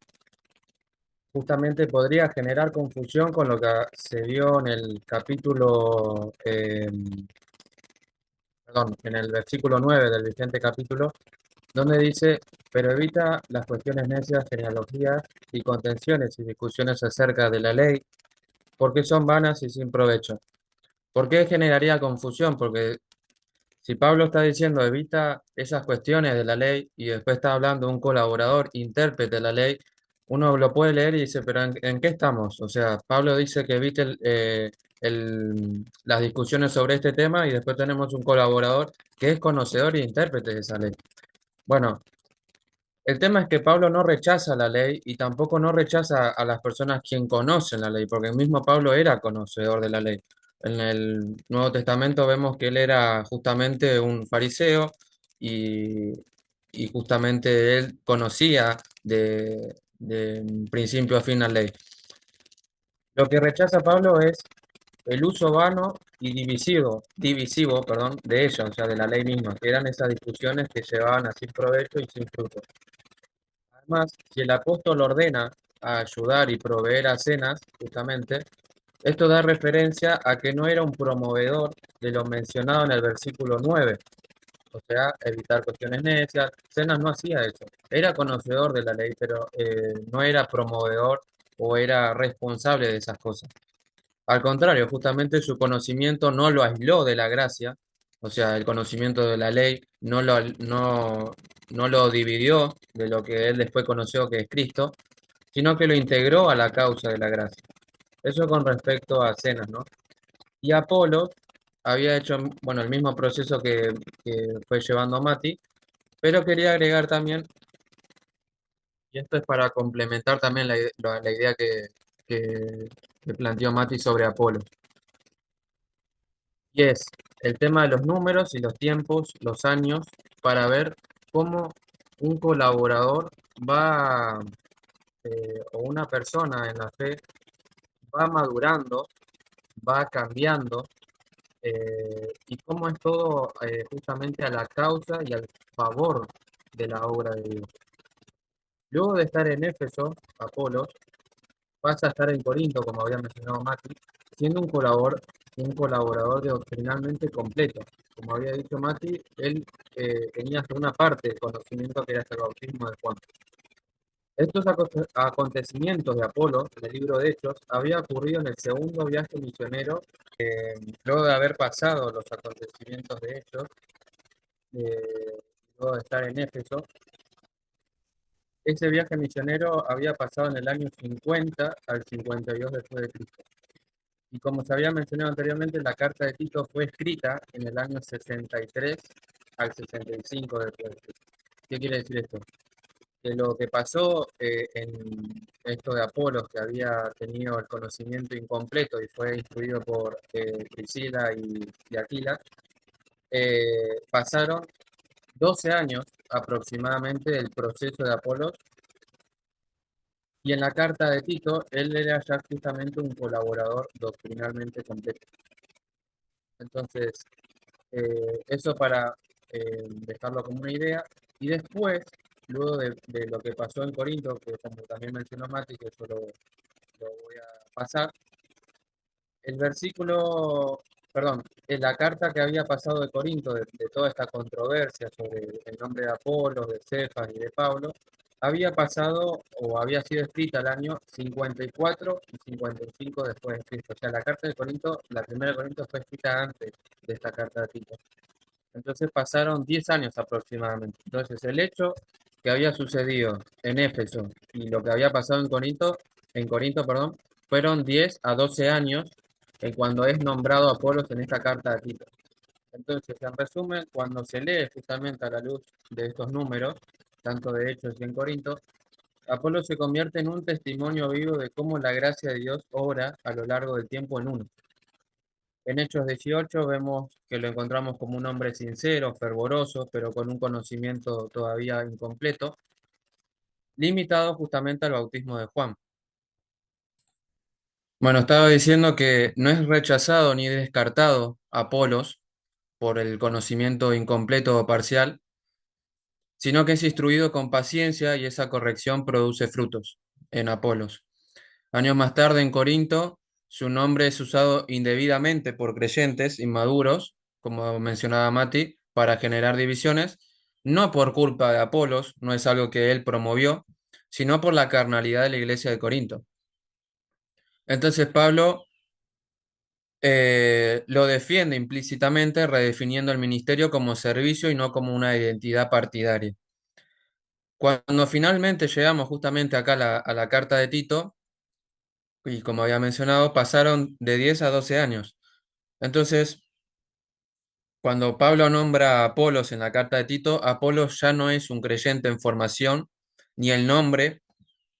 justamente podría generar confusión con lo que se vio en el capítulo, perdón, en el versículo 9 del vigente capítulo, donde dice, pero evita las cuestiones necias, genealogías y contenciones y discusiones acerca de la ley, porque son vanas y sin provecho. ¿Por qué generaría confusión? Porque si Pablo está diciendo evita esas cuestiones de la ley y después está hablando de un colaborador, intérprete de la ley, uno lo puede leer y dice, pero ¿en qué estamos? O sea, Pablo dice que evite las discusiones sobre este tema y después tenemos un colaborador que es conocedor e intérprete de esa ley. Bueno, el tema es que Pablo no rechaza la ley y tampoco no rechaza a las personas quien conocen la ley, porque el mismo Pablo era conocedor de la ley. En el Nuevo Testamento vemos que él era justamente un fariseo y, y justamente él conocía de principio a fin la ley. Lo que rechaza Pablo es el uso vano y divisivo, perdón, de ella, o sea, de la ley misma, que eran esas discusiones que llevaban a sin provecho y sin fruto. Además, si el apóstol ordena a ayudar y proveer a cenas, justamente, esto da referencia a que no era un promovedor de lo mencionado en el versículo 9, o sea, evitar cuestiones necias. Cenas no hacía eso. Era conocedor de la ley, pero no era promovedor o era responsable de esas cosas. Al contrario, justamente su conocimiento no lo aisló de la gracia, o sea, el conocimiento de la ley no lo dividió de lo que él después conoció que es Cristo, sino que lo integró a la causa de la gracia. Eso con respecto a cenas, ¿no? Y Apolo había hecho, bueno, el mismo proceso que fue llevando Mati, pero quería agregar también, y esto es para complementar también la idea que planteó Mati sobre Apolo. Y es el tema de los números y los tiempos, los años, para ver cómo un colaborador va, o una persona en la fe va madurando, va cambiando, y cómo es todo justamente a la causa y al favor de la obra de Dios. Luego de estar en Éfeso, Apolos pasa a estar en Corinto, como había mencionado Mati, siendo un colaborador doctrinalmente completo. Como había dicho Mati, él tenía hasta una parte del conocimiento que era el bautismo de Juan. Estos acontecimientos de Apolo, en el libro de Hechos, había ocurrido en el segundo viaje misionero, luego de haber pasado los acontecimientos de Hechos, luego de estar en Éfeso. Ese viaje misionero había pasado en el año 50 al 52 después de Cristo. Y como se había mencionado anteriormente, la carta de Tito fue escrita en el año 63 al 65 después de Cristo. ¿Qué quiere decir esto? Que lo que pasó en esto de Apolos, que había tenido el conocimiento incompleto y fue instruido por Priscila y Aquila, pasaron 12 años aproximadamente del proceso de Apolos, y en la carta de Tito, él era ya justamente un colaborador doctrinalmente completo. Entonces, eso para dejarlo como una idea. Y después, luego de lo que pasó en Corinto, que como también mencionó Mati, que eso lo voy a pasar, el versículo, perdón, en la carta que había pasado de Corinto, de toda esta controversia sobre el nombre de Apolo, de Cefas y de Pablo, había pasado o había sido escrita el año 54 y 55 después de Cristo. O sea, la carta de Corinto, la primera de Corinto fue escrita antes de esta carta de Tito. Entonces pasaron 10 años aproximadamente. Entonces el hecho que había sucedido en Éfeso y lo que había pasado en Corinto, perdón, fueron 10 a 12 años cuando es nombrado Apolos en esta carta de Tito. Entonces, en resumen, cuando se lee justamente a la luz de estos números, tanto de Hechos y en Corinto, Apolo se convierte en un testimonio vivo de cómo la gracia de Dios obra a lo largo del tiempo en uno. En Hechos 18 vemos que lo encontramos como un hombre sincero, fervoroso, pero con un conocimiento todavía incompleto, limitado justamente al bautismo de Juan. Bueno, estaba diciendo que no es rechazado ni descartado Apolos por el conocimiento incompleto o parcial, sino que es instruido con paciencia y esa corrección produce frutos en Apolos. Años más tarde en Corinto, su nombre es usado indebidamente por creyentes inmaduros, como mencionaba Mati, para generar divisiones, no por culpa de Apolos, no es algo que él promovió, sino por la carnalidad de la iglesia de Corinto. Entonces Pablo lo defiende implícitamente, redefiniendo el ministerio como servicio y no como una identidad partidaria. Cuando finalmente llegamos justamente acá a la carta de Tito, y como había mencionado, pasaron de 10 a 12 años. Entonces, cuando Pablo nombra a Apolos en la carta de Tito, Apolos ya no es un creyente en formación, ni el nombre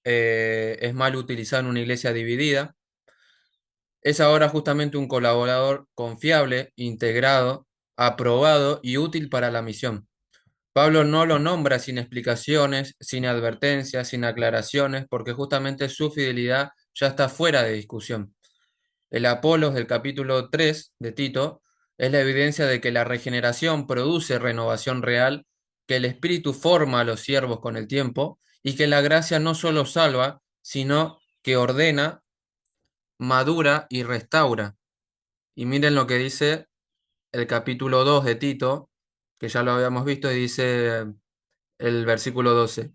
es mal utilizado en una iglesia dividida. Es ahora justamente un colaborador confiable, integrado, aprobado y útil para la misión. Pablo no lo nombra sin explicaciones, sin advertencias, sin aclaraciones, porque justamente su fidelidad ya está fuera de discusión. El Apolos del capítulo 3 de Tito es la evidencia de que la regeneración produce renovación real, que el Espíritu forma a los siervos con el tiempo y que la gracia no solo salva, sino que ordena, madura y restaura. Y miren lo que dice el capítulo 2 de Tito, que ya lo habíamos visto, y dice el versículo 12.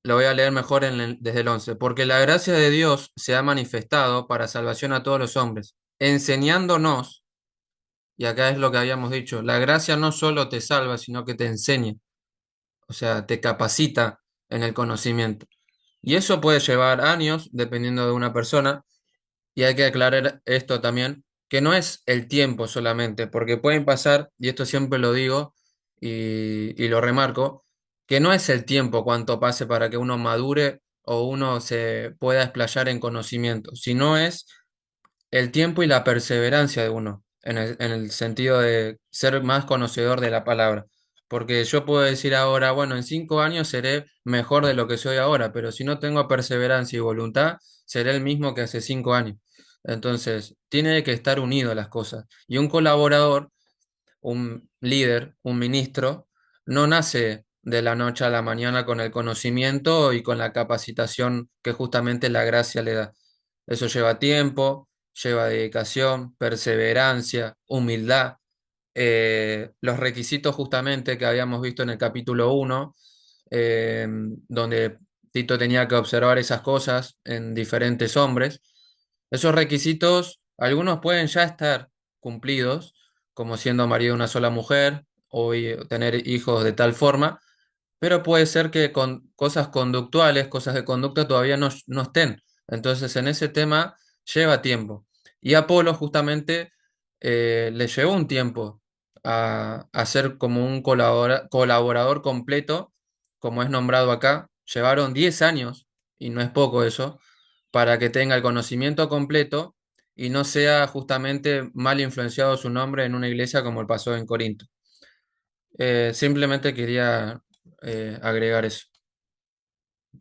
Lo voy a leer mejor desde el 11. Porque la gracia de Dios se ha manifestado para salvación a todos los hombres, enseñándonos, y acá es lo que habíamos dicho, la gracia no solo te salva, sino que te enseña, o sea, te capacita en el conocimiento. Y eso puede llevar años, dependiendo de una persona, y hay que aclarar esto también, que no es el tiempo solamente, porque pueden pasar, y esto siempre lo digo y lo remarco, que no es el tiempo cuánto pase para que uno madure o uno se pueda explayar en conocimiento, sino es el tiempo y la perseverancia de uno, en el sentido de ser más conocedor de la palabra. Porque yo puedo decir ahora, bueno, en 5 años seré mejor de lo que soy ahora, pero si no tengo perseverancia y voluntad, seré el mismo que hace 5 años. Entonces, tiene que estar unido las cosas. Y un colaborador, un líder, un ministro, no nace de la noche a la mañana con el conocimiento y con la capacitación que justamente la gracia le da. Eso lleva tiempo, lleva dedicación, perseverancia, humildad. Los requisitos justamente que habíamos visto en el capítulo 1, donde Tito tenía que observar esas cosas en diferentes hombres. Esos requisitos, algunos pueden ya estar cumplidos, como siendo marido de una sola mujer o tener hijos de tal forma, pero puede ser que con cosas conductuales, cosas de conducta todavía no estén. Entonces, en ese tema lleva tiempo. Y Apolo justamente le llevó un tiempo a ser como un colaborador completo, como es nombrado acá. Llevaron 10 años, y no es poco eso, para que tenga el conocimiento completo y no sea justamente mal influenciado su nombre en una iglesia como el pasó en Corinto. Simplemente quería agregar eso.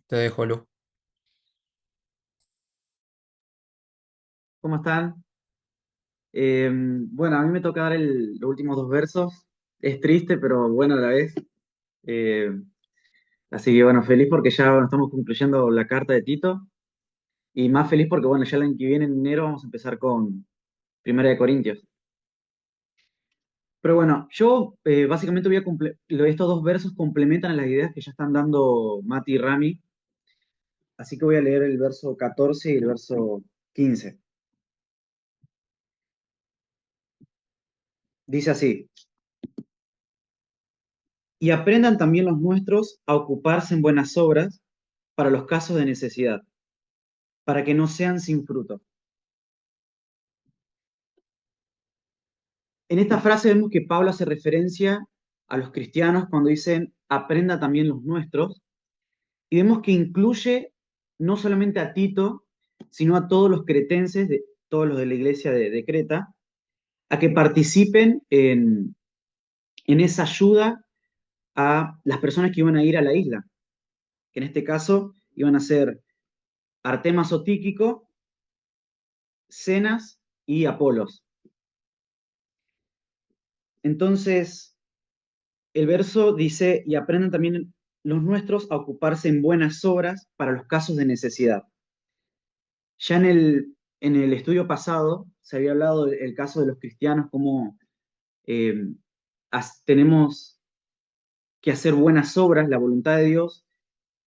Te dejo, Lu. ¿Cómo están? Bueno, a mí me toca dar los últimos dos versos. Es triste, pero bueno a la vez. Eh, Así que bueno, feliz porque ya bueno, estamos concluyendo la carta de Tito. Y más feliz porque bueno, ya el año que viene, en enero, vamos a empezar con Primera de Corintios. Pero bueno, yo básicamente estos dos versos complementan a las ideas que ya están dando Mati y Rami. Así que voy a leer el verso 14 y el verso 15. Dice así: y aprendan también los nuestros a ocuparse en buenas obras para los casos de necesidad, para que no sean sin fruto. En esta frase vemos que Pablo hace referencia a los cristianos cuando dicen aprenda también los nuestros, y vemos que incluye no solamente a Tito, sino a todos los cretenses, todos los de la iglesia de Creta, a que participen en esa ayuda a las personas que iban a ir a la isla, que en este caso iban a ser Artemas o Tíquico, Cenas y Apolos. Entonces, el verso dice, y aprendan también los nuestros a ocuparse en buenas obras para los casos de necesidad. Ya en el estudio pasado se había hablado del caso de los cristianos, cómo eh, tenemos que hacer buenas obras, la voluntad de Dios,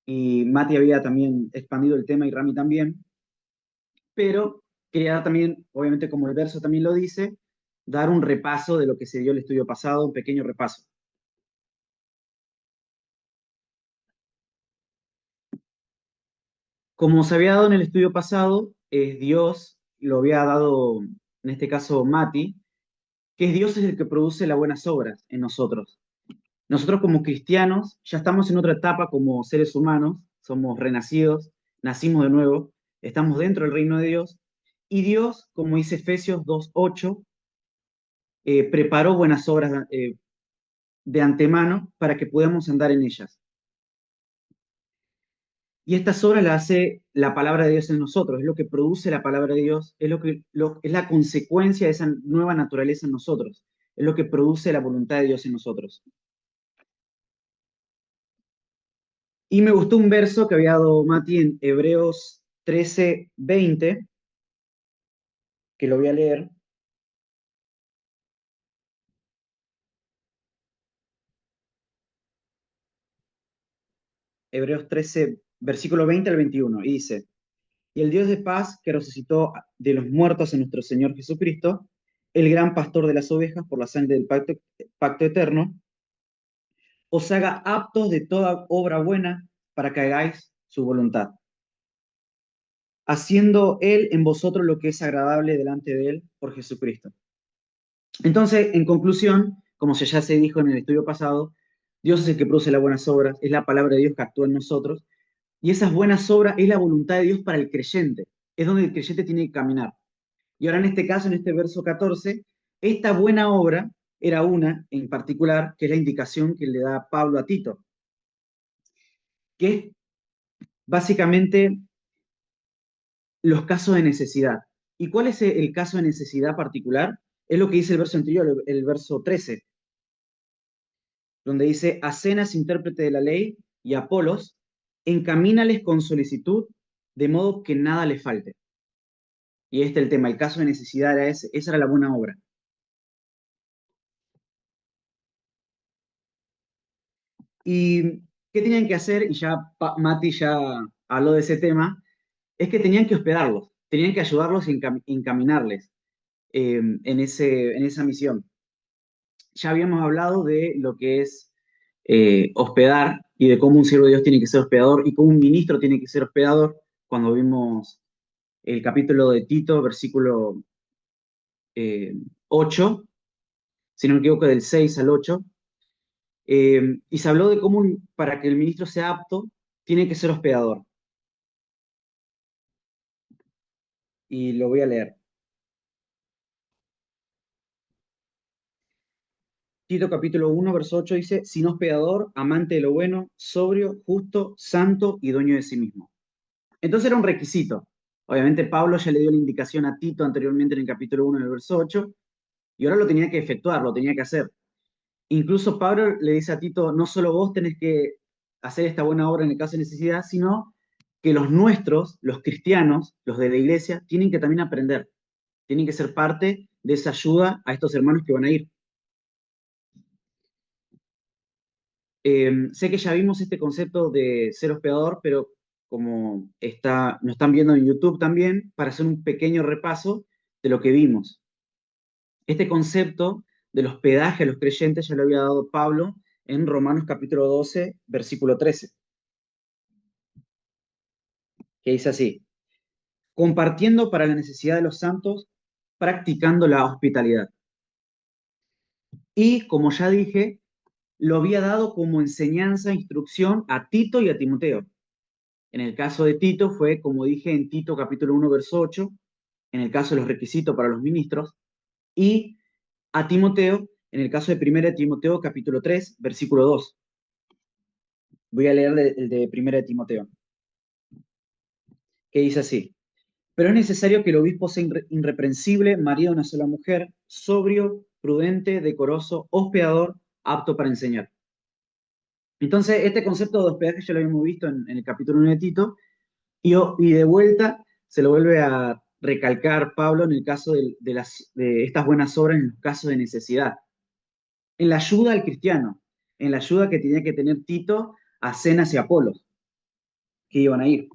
y Mati había también expandido el tema y Rami también, pero quería también, obviamente como el verso también lo dice, dar un repaso de lo que se dio el estudio pasado, un pequeño repaso. Como se había dado en el estudio pasado, Dios lo había dado, en este caso Mati, que es Dios es el que produce las buenas obras en nosotros. Nosotros como cristianos ya estamos en otra etapa como seres humanos, somos renacidos, nacimos de nuevo, estamos dentro del reino de Dios, y Dios, como dice Efesios 2:8, preparó buenas obras de antemano para que podamos andar en ellas. Y estas obras las hace la palabra de Dios en nosotros, es lo que produce la palabra de Dios, es la consecuencia de esa nueva naturaleza en nosotros, es lo que produce la voluntad de Dios en nosotros. Y me gustó un verso que había dado Mati en Hebreos 13:20, que lo voy a leer. Hebreos 13, versículo 20 al 21, y dice: Y el Dios de paz, que resucitó de los muertos a nuestro Señor Jesucristo, el gran pastor de las ovejas por la sangre del pacto eterno, os haga aptos de toda obra buena para que hagáis su voluntad, haciendo Él en vosotros lo que es agradable delante de Él por Jesucristo. Entonces, en conclusión, como ya se dijo en el estudio pasado, Dios es el que produce las buenas obras, es la palabra de Dios que actúa en nosotros, y esas buenas obras es la voluntad de Dios para el creyente, es donde el creyente tiene que caminar. Y ahora en este caso, en este verso 14, esta buena obra era una en particular, que es la indicación que le da Pablo a Tito, que es básicamente los casos de necesidad. ¿Y cuál es el caso de necesidad particular? Es lo que dice el verso anterior, el verso 13, donde dice: a Cenas, intérprete de la ley, y a Apolos, encamínales con solicitud, de modo que nada les falte. Y este es el tema, el caso de necesidad era ese, esa era la buena obra. ¿Y qué tenían que hacer? Y ya Mati ya habló de ese tema, es que tenían que hospedarlos, tenían que ayudarlos y encaminarles en esa misión. Ya habíamos hablado de lo que es hospedar y de cómo un siervo de Dios tiene que ser hospedador y cómo un ministro tiene que ser hospedador cuando vimos el capítulo de Tito, versículo 8, si no me equivoco, del 6 al 8, y se habló de cómo para que el ministro sea apto, tiene que ser hospedador. Y lo voy a leer. Tito capítulo 1, verso 8 dice: sin hospedador, amante de lo bueno, sobrio, justo, santo y dueño de sí mismo. Entonces era un requisito. Obviamente Pablo ya le dio la indicación a Tito anteriormente en el capítulo 1, en el verso 8, y ahora lo tenía que efectuar, lo tenía que hacer. Incluso Pablo le dice a Tito: no solo vos tenés que hacer esta buena obra en el caso de necesidad, sino que los nuestros, los cristianos, los de la iglesia, tienen que también aprender, tienen que ser parte de esa ayuda a estos hermanos que van a ir. Sé que ya vimos este concepto de ser hospedador, pero como nos están viendo en YouTube también, para hacer un pequeño repaso de lo que vimos. Este concepto del hospedaje a los creyentes ya lo había dado Pablo en Romanos capítulo 12, versículo 13, que dice así: compartiendo para la necesidad de los santos, practicando la hospitalidad. Y como ya dije, lo había dado como enseñanza, instrucción a Tito y a Timoteo. En el caso de Tito fue, como dije, en Tito capítulo 1, verso 8, en el caso de los requisitos para los ministros, y a Timoteo, en el caso de 1 Timoteo capítulo 3, versículo 2. Voy a leer el de 1 Timoteo, que dice así: pero es necesario que el obispo sea irreprensible, marido de una sola mujer, sobrio, prudente, decoroso, hospedador, apto para enseñar. Entonces, este concepto de hospedaje ya lo habíamos visto en el capítulo 1 de Tito, y de vuelta se lo vuelve a recalcar Pablo en el caso de estas buenas obras, en los casos de necesidad. En la ayuda al cristiano, en la ayuda que tenía que tener Tito a Cenas y Apolos, que iban a ir.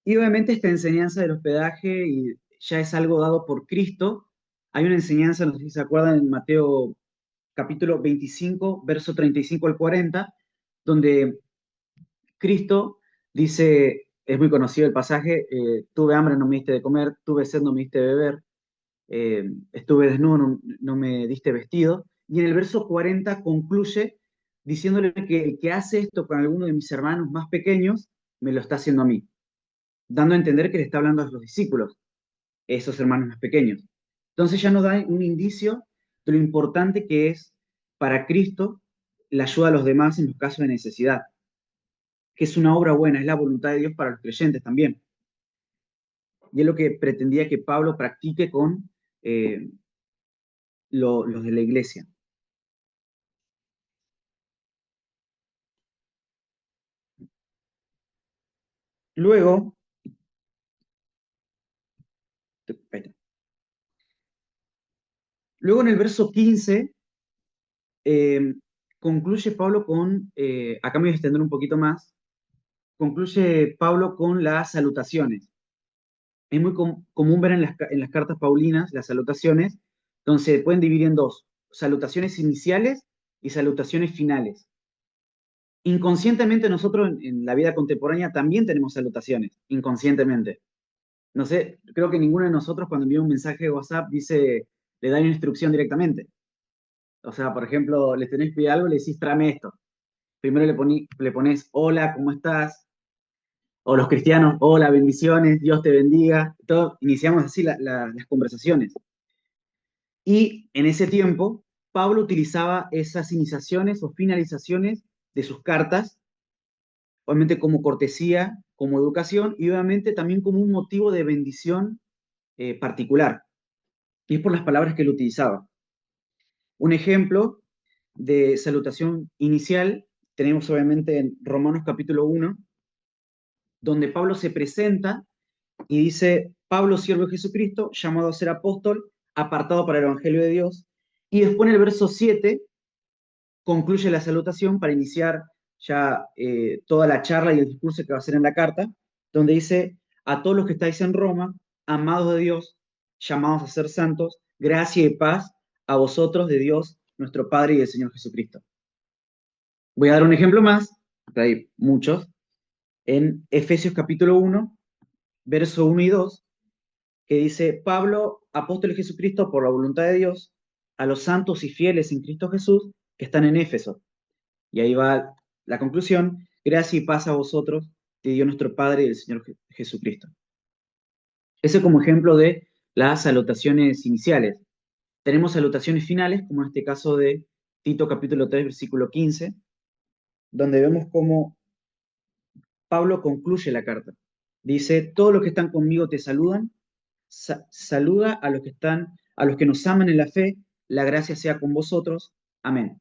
Y obviamente esta enseñanza del hospedaje ya es algo dado por Cristo. Hay una enseñanza, no sé si se acuerdan, en Mateo capítulo 25, verso 35 al 40, donde Cristo dice, es muy conocido el pasaje: tuve hambre, no me diste de comer; tuve sed, no me diste de beber; estuve desnudo, no me diste vestido. Y en el verso 40 concluye diciéndole que el que hace esto con alguno de mis hermanos más pequeños, me lo está haciendo a mí, dando a entender que le está hablando a los discípulos, esos hermanos más pequeños. Entonces ya nos da un indicio de lo importante que es para Cristo la ayuda a los demás en los casos de necesidad. que es una obra buena, es la voluntad de Dios para los creyentes también. Y es lo que pretendía que Pablo practique con los de la iglesia. Luego, ahí está. Luego en el verso 15, eh, concluye Pablo con, acá me voy a extender un poquito más, concluye Pablo con las salutaciones. Es muy común ver en las cartas paulinas las salutaciones, entonces se pueden dividir en dos, salutaciones iniciales y salutaciones finales. Inconscientemente nosotros en la vida contemporánea también tenemos salutaciones, inconscientemente. No sé, creo que ninguno de nosotros cuando envía un mensaje de WhatsApp dice, le da una instrucción directamente. O sea, por ejemplo, le tenés que pedir algo, le decís, tráeme esto. Primero le pones, hola, ¿cómo estás? O los cristianos, hola, bendiciones, Dios te bendiga. Todo, iniciamos así las conversaciones. Y en ese tiempo, Pablo utilizaba esas iniciaciones o finalizaciones de sus cartas, obviamente como cortesía, como educación y obviamente también como un motivo de bendición particular. Y es por las palabras que él utilizaba. Un ejemplo de salutación inicial tenemos obviamente en Romanos capítulo 1, donde Pablo se presenta y dice, Pablo, siervo de Jesucristo, llamado a ser apóstol, apartado para el Evangelio de Dios. Y después en el verso 7 concluye la salutación para iniciar ya toda la charla y el discurso que va a hacer en la carta, donde dice, a todos los que estáis en Roma, amados de Dios, llamados a ser santos, gracia y paz a vosotros de Dios, nuestro Padre y del Señor Jesucristo. Voy a dar un ejemplo más, hay muchos, en Efesios capítulo 1, verso 1 y 2, que dice, Pablo, apóstol de Jesucristo por la voluntad de Dios, a los santos y fieles en Cristo Jesús que están en Éfeso. Y ahí va la conclusión, gracia y paz a vosotros, de Dios nuestro Padre y del Señor Jesucristo. Ese como ejemplo de las salutaciones iniciales. Tenemos salutaciones finales, como en este caso de Tito capítulo 3, versículo 15, donde vemos cómo Pablo concluye la carta. Dice, todos los que están conmigo te saludan, saluda a los que están, a los que nos aman en la fe, la gracia sea con vosotros. Amén.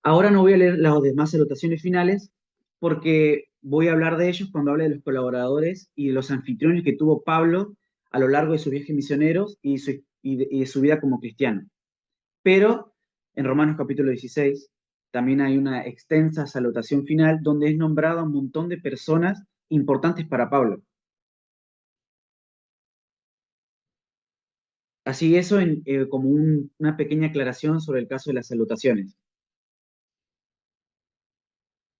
Ahora no voy a leer las demás salutaciones finales porque voy a hablar de ellos cuando hable de los colaboradores y de los anfitriones que tuvo Pablo a lo largo de sus viajes misioneros y de su vida como cristiano. Pero en Romanos capítulo 16 también hay una extensa salutación final donde es nombrado a un montón de personas importantes para Pablo. Así eso como una pequeña aclaración sobre el caso de las salutaciones.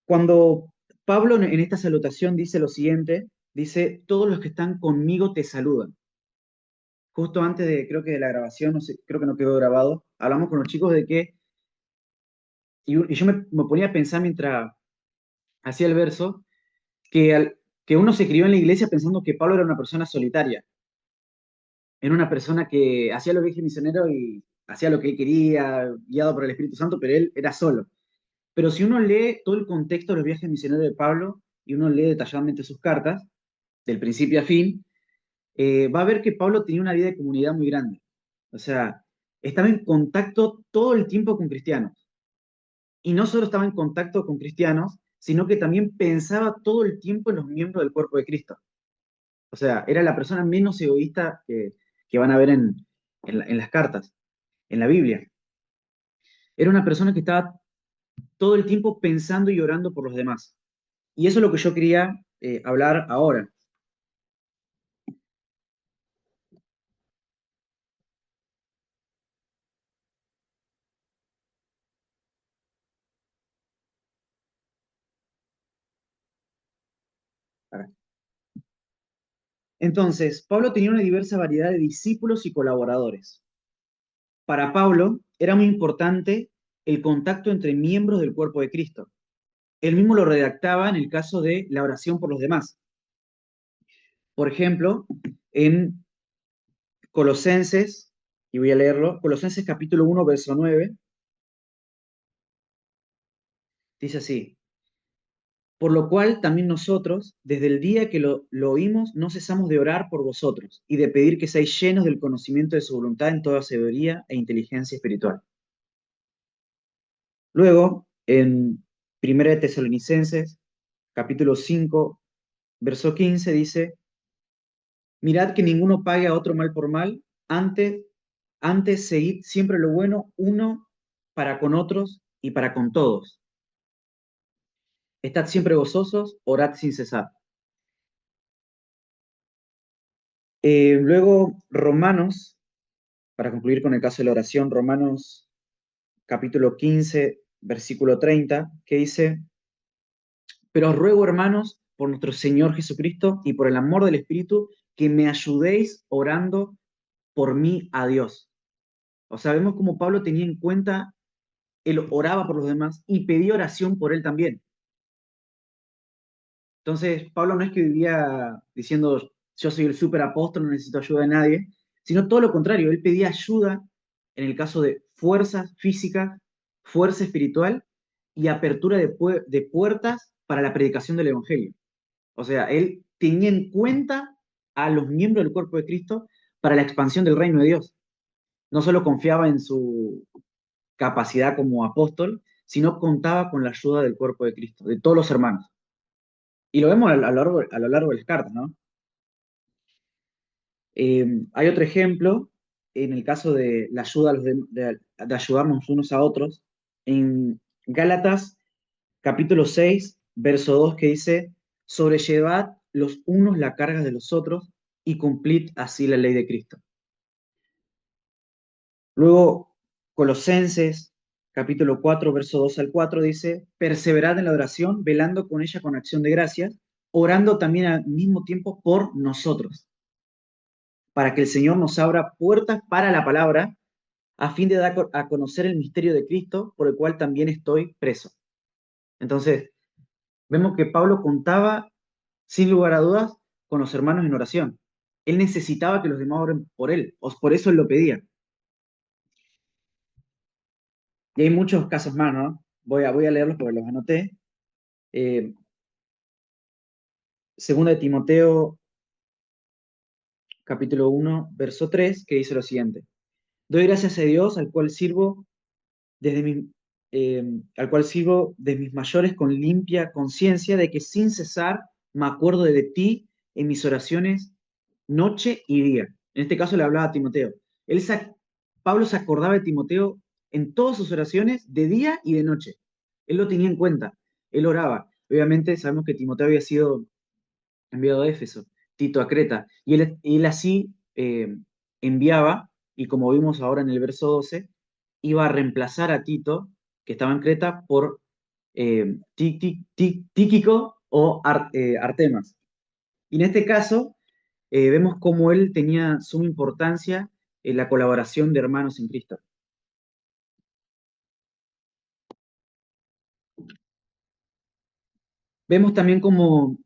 Cuando Pablo en esta salutación dice lo siguiente, dice, todos los que están conmigo te saludan. Justo antes de, creo que de la grabación, no sé, creo que no quedó grabado, hablamos con los chicos de que, y yo me ponía a pensar mientras hacía el verso, que uno se crió en la iglesia pensando que Pablo era una persona solitaria, era una persona que hacía los viajes misioneros y hacía lo que él quería, guiado por el Espíritu Santo, pero él era solo. Pero si uno lee todo el contexto de los viajes misioneros de Pablo y uno lee detalladamente sus cartas, del principio a fin, va a ver que Pablo tenía una vida de comunidad muy grande. O sea, estaba en contacto todo el tiempo con cristianos. Y no solo estaba en contacto con cristianos, sino que también pensaba todo el tiempo en los miembros del cuerpo de Cristo. O sea, era la persona menos egoísta que van a ver en las cartas, en la Biblia. Era una persona que estaba todo el tiempo pensando y orando por los demás. Y eso es lo que yo quería hablar ahora. Entonces, Pablo tenía una diversa variedad de discípulos y colaboradores. Para Pablo era muy importante el contacto entre miembros del cuerpo de Cristo. Él mismo lo redactaba en el caso de la oración por los demás. Por ejemplo, en Colosenses, y voy a leerlo, Colosenses capítulo 1, verso 9, Dice así: por lo cual también nosotros, desde el día que lo oímos, no cesamos de orar por vosotros y de pedir que seáis llenos del conocimiento de su voluntad en toda sabiduría e inteligencia espiritual. Luego, en Primera de Tesalonicenses, capítulo 5, verso 15, dice: mirad que ninguno pague a otro mal por mal, antes, antes seguid siempre lo bueno uno para con otros y para con todos. Estad siempre gozosos, orad sin cesar. Luego, Romanos, para concluir con el caso de la oración, Romanos capítulo 15, versículo 30, que dice: pero os ruego, hermanos, por nuestro Señor Jesucristo y por el amor del Espíritu, que me ayudéis orando por mí a Dios. O sea, vemos cómo Pablo tenía en cuenta, él oraba por los demás y pedía oración por él también. Entonces, Pablo no es que vivía diciendo, yo soy el superapóstol, no necesito ayuda de nadie, sino todo lo contrario, él pedía ayuda en el caso de fuerza física, fuerza espiritual y apertura de puertas para la predicación del Evangelio. O sea, él tenía en cuenta a los miembros del cuerpo de Cristo para la expansión del reino de Dios. No solo confiaba en su capacidad como apóstol, sino contaba con la ayuda del cuerpo de Cristo, de todos los hermanos. Y lo vemos a lo largo de las cartas, ¿no? Hay otro ejemplo en el caso de la ayuda de ayudarnos unos a otros, en Gálatas capítulo 6, verso 2, que dice: sobrellevad los unos la carga de los otros y cumplid así la ley de Cristo. Luego, Colosenses capítulo 4, verso 2 al 4 dice: perseverad en la oración, velando con ella con acción de gracias, orando también al mismo tiempo por nosotros, para que el Señor nos abra puertas para la palabra, a fin de dar a conocer el misterio de Cristo, por el cual también estoy preso. Entonces, vemos que Pablo contaba, sin lugar a dudas, con los hermanos en oración. Él necesitaba que los demás oren por él, o por eso él lo pedía. Y hay muchos casos más, ¿no? Voy a leerlos porque los anoté. Eh, Segunda de Timoteo, capítulo 1, verso 3, que dice lo siguiente: doy gracias a Dios, desde mi, al cual sirvo de mis mayores con limpia conciencia, de que sin cesar me acuerdo de ti en mis oraciones noche y día. En este caso le hablaba a Timoteo. Pablo se acordaba de Timoteo en todas sus oraciones, de día y de noche. Él lo tenía en cuenta, él oraba. Obviamente sabemos que Timoteo había sido enviado a Éfeso, Tito a Creta, y él así enviaba, y como vimos ahora en el verso 12, iba a reemplazar a Tito, que estaba en Creta, por Tíquico o Artemas. Y en este caso, vemos cómo él tenía suma importancia en la colaboración de hermanos en Cristo. Vemos también cómo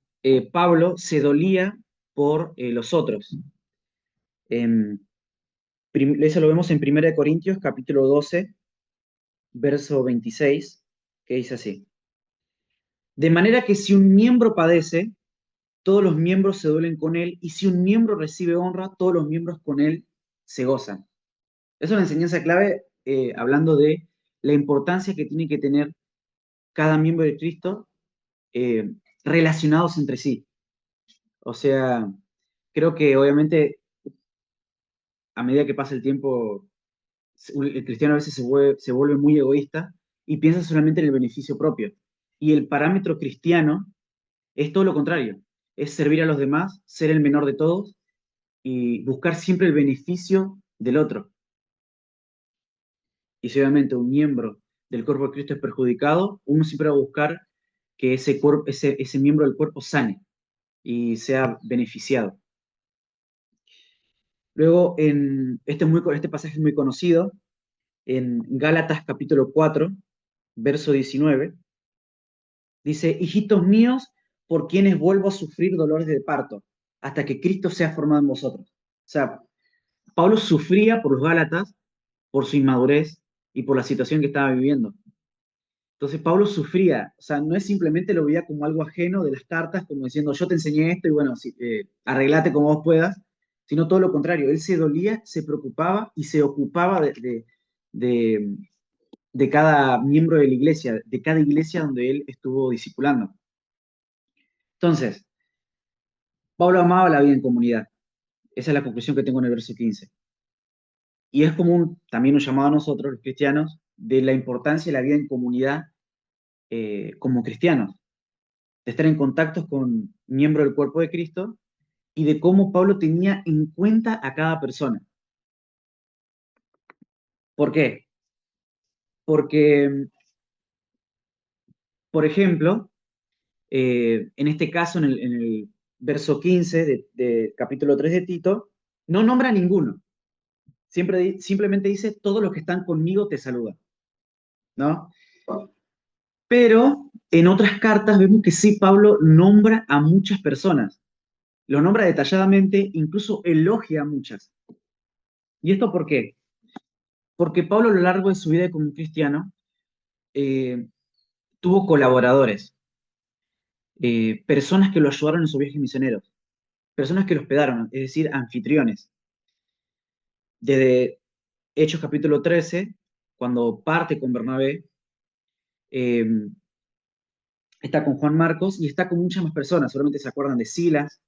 Pablo se dolía por los otros. Eso lo vemos en 1 Corintios, capítulo 12, verso 26, que dice así: de manera que si un miembro padece, todos los miembros se duelen con él, y si un miembro recibe honra, todos los miembros con él se gozan. Es una enseñanza clave, hablando de la importancia que tiene que tener cada miembro de Cristo eh, relacionados entre sí. O sea, creo que obviamente a medida que pasa el tiempo, el cristiano a veces se vuelve muy egoísta y piensa solamente en el beneficio propio. Y el parámetro cristiano es todo lo contrario, es servir a los demás, ser el menor de todos y buscar siempre el beneficio del otro. Y si obviamente un miembro del cuerpo de Cristo es perjudicado, uno siempre va a buscar que ese miembro del cuerpo sane y sea beneficiado. Luego, este pasaje es muy conocido, en Gálatas capítulo 4, verso 19, dice: hijitos míos, por quienes vuelvo a sufrir dolores de parto, hasta que Cristo sea formado en vosotros. O sea, Pablo sufría por los Gálatas, por su inmadurez y por la situación que estaba viviendo. Entonces Pablo sufría, o sea, no es simplemente lo veía como algo ajeno de las cartas, como diciendo, yo te enseñé esto y bueno, arreglate como vos puedas, sino todo lo contrario, él se dolía, se preocupaba y se ocupaba de, de cada miembro de la iglesia, de cada iglesia donde él estuvo discipulando. Entonces, Pablo amaba la vida en comunidad. Esa es la conclusión que tengo en el verso 15. Y es como también un llamado a nosotros, los cristianos, de la importancia de la vida en comunidad como cristianos, de estar en contacto con miembros del cuerpo de Cristo y de cómo Pablo tenía en cuenta a cada persona. ¿Por qué? Porque, por ejemplo, en este caso, en el verso 15 de capítulo 3 de Tito, no nombra a ninguno. Simplemente dice, todos los que están conmigo te saludan, ¿no? Pero en otras cartas vemos que sí, Pablo nombra a muchas personas. Lo nombra detalladamente, incluso elogia a muchas. ¿Y esto por qué? Porque Pablo a lo largo de su vida como un cristiano eh, tuvo colaboradores, personas que lo ayudaron en sus viajes misioneros, personas que lo hospedaron, es decir, anfitriones. Desde Hechos capítulo 13, cuando parte con Bernabé, eh, está con Juan Marcos y está con muchas más personas, seguramente se acuerdan de Silas,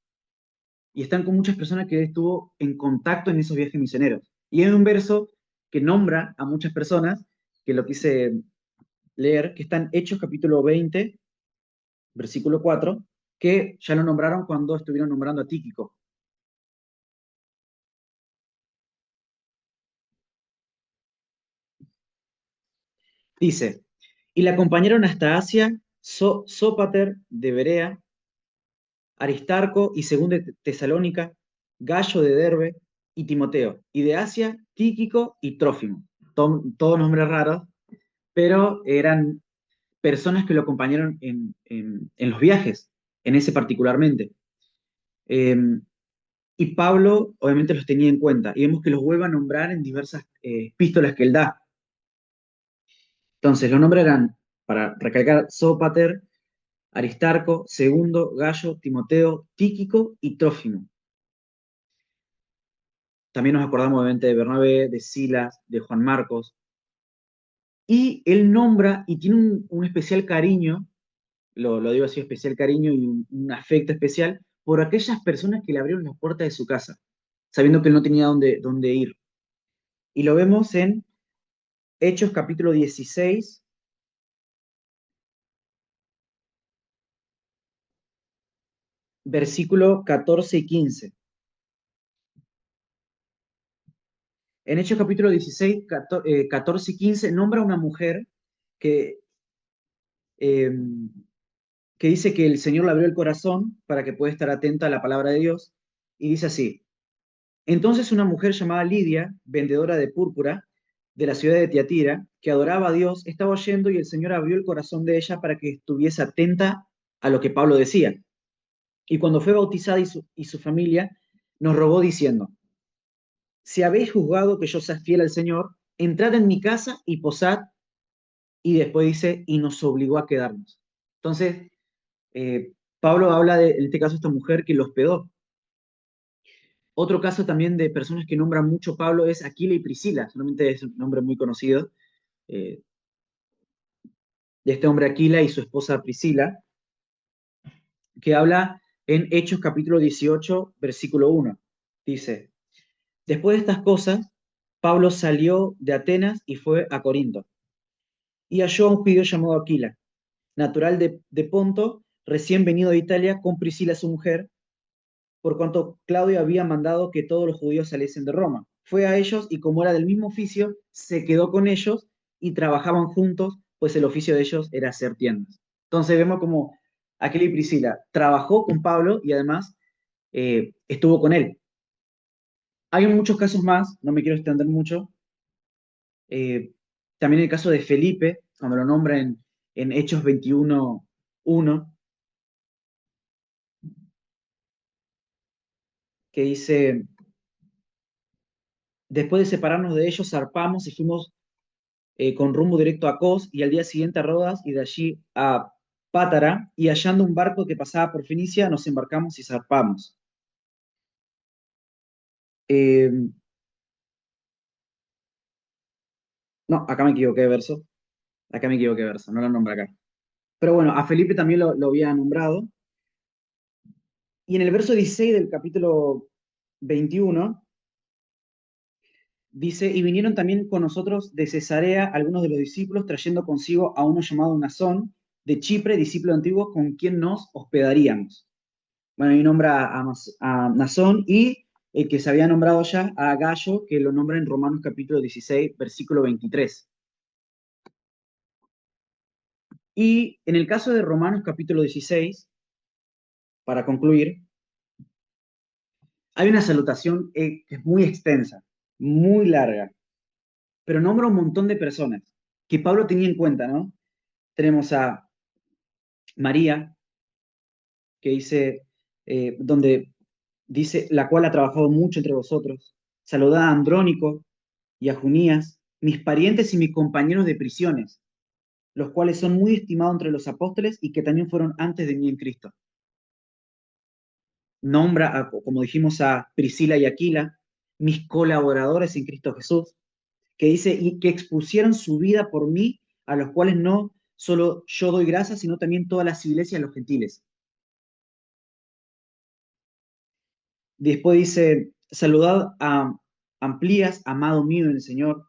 y están con muchas personas que estuvo en contacto en esos viajes misioneros. Y hay un verso que nombra a muchas personas, que lo quise leer, que está en Hechos capítulo 20, versículo 4, que ya lo nombraron cuando estuvieron nombrando a Tíquico. Dice, y le acompañaron hasta Asia Sópater de Berea, Aristarco y según de Tesalónica, Gallo de Derbe y Timoteo, y de Asia Tíquico y Trófimo. Todos nombres raros, pero eran personas que lo acompañaron en los viajes, en ese particularmente. Eh, y Pablo obviamente los tenía en cuenta, y vemos que los vuelve a nombrar en diversas epístolas que él da. Entonces, los nombres eran, para recalcar, Sópater, Aristarco, Segundo, Gallo, Timoteo, Tíquico y Trófimo. También nos acordamos obviamente de Bernabé, de Silas, de Juan Marcos. Y él nombra y tiene un especial cariño, lo digo así, especial cariño y un afecto especial por aquellas personas que le abrieron la puerta de su casa, sabiendo que él no tenía dónde ir. Y lo vemos en Hechos capítulo 16, versículo 14 y 15. En Hechos capítulo 16, 14 y 15, nombra a una mujer que, eh, que dice que el Señor le abrió el corazón para que pueda estar atenta a la palabra de Dios. Y dice así, entonces una mujer llamada Lidia, vendedora de púrpura, de la ciudad de Tiatira, que adoraba a Dios, estaba oyendo y el Señor abrió el corazón de ella para que estuviese atenta a lo que Pablo decía. Y cuando fue bautizada y su familia, nos rogó diciendo, si habéis juzgado que yo sea fiel al Señor, entrad en mi casa y posad, y después dice, y nos obligó a quedarnos. Entonces, Pablo habla de, en este caso, esta mujer que lo hospedó. Otro caso también de personas que nombran mucho Pablo es Aquila y Priscila, solamente es un nombre muy conocido, eh, de este hombre Aquila y su esposa Priscila, que habla en Hechos capítulo 18, versículo 1. Dice, después de estas cosas, Pablo salió de Atenas y fue a Corinto, y halló a un judío llamado Aquila, natural de Ponto, recién venido de Italia, con Priscila su mujer, por cuanto Claudio había mandado que todos los judíos saliesen de Roma. Fue a ellos y como era del mismo oficio, se quedó con ellos y trabajaban juntos, pues el oficio de ellos era hacer tiendas. Entonces vemos como Aquila y Priscila trabajó con Pablo y además estuvo con él. Hay muchos casos más, no me quiero extender mucho. Eh, También el caso de Felipe, cuando lo nombra en Hechos 21:1, que dice, después de separarnos de ellos, zarpamos y fuimos con rumbo directo a Kos y al día siguiente a Rodas y de allí a Pátara, y hallando un barco que pasaba por Fenicia, nos embarcamos y zarpamos. Eh, no, acá me equivoqué de verso. Acá me equivoqué de verso, no lo nombra acá. Pero bueno, a Felipe también lo había nombrado. Y en el verso 16 del capítulo 21 dice, y vinieron también con nosotros de Cesarea algunos de los discípulos, trayendo consigo a uno llamado Nazón, de Chipre, discípulo antiguo, con quien nos hospedaríamos. Bueno, ahí nombra a Nazón y el que se había nombrado ya, a Gallo, que lo nombra en Romanos capítulo 16, versículo 23. Y en el caso de Romanos capítulo 16, para concluir, hay una salutación que es muy extensa, muy larga, pero nombra un montón de personas que Pablo tenía en cuenta, ¿no? Tenemos a María, que dice, donde dice, la cual ha trabajado mucho entre vosotros. Saludad a Andrónico y a Junías, mis parientes y mis compañeros de prisiones, los cuales son muy estimados entre los apóstoles y que también fueron antes de mí en Cristo. Nombra, como dijimos, a Priscila y Aquila, mis colaboradores en Cristo Jesús, que dice, y que expusieron su vida por mí, a los cuales no solo yo doy gracias, sino también todas las iglesias de los gentiles. Después dice, saludad a Amplías, amado mío en el Señor,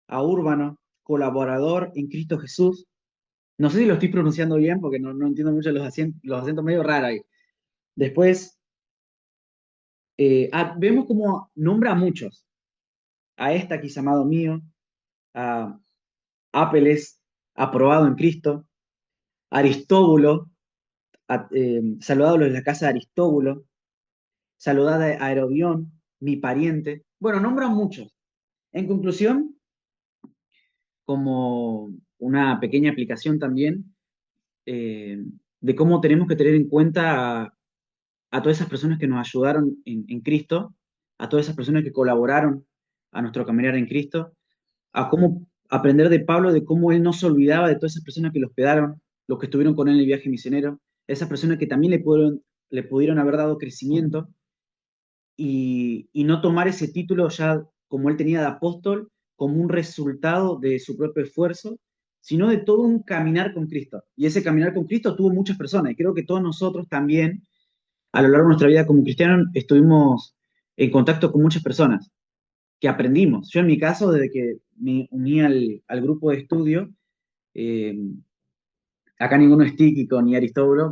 a Urbano, colaborador en Cristo Jesús. No sé si lo estoy pronunciando bien porque no entiendo mucho los acentos medio raros ahí. Después, vemos como nombra a muchos. A Estaquis, amado mío, a Apeles, aprobado en Cristo, Aristóbulo, saludados en la casa de Aristóbulo, saludad a Herodión, mi pariente. Bueno, nombra a muchos. En conclusión, como una pequeña aplicación también, eh, de cómo tenemos que tener en cuenta a todas esas personas que nos ayudaron en Cristo, a todas esas personas que colaboraron a nuestro caminar en Cristo, a cómo aprender de Pablo, de cómo él no se olvidaba de todas esas personas que lo hospedaron, los que estuvieron con él en el viaje misionero, esas personas que también le pudieron haber dado crecimiento y no tomar ese título ya como él tenía de apóstol, como un resultado de su propio esfuerzo, sino de todo un caminar con Cristo. Y ese caminar con Cristo tuvo muchas personas, y creo que todos nosotros también, a lo largo de nuestra vida como cristianos, estuvimos en contacto con muchas personas que aprendimos. Yo en mi caso, desde que me uní al grupo de estudio, eh, acá ninguno es Tíquico ni Aristóbulo,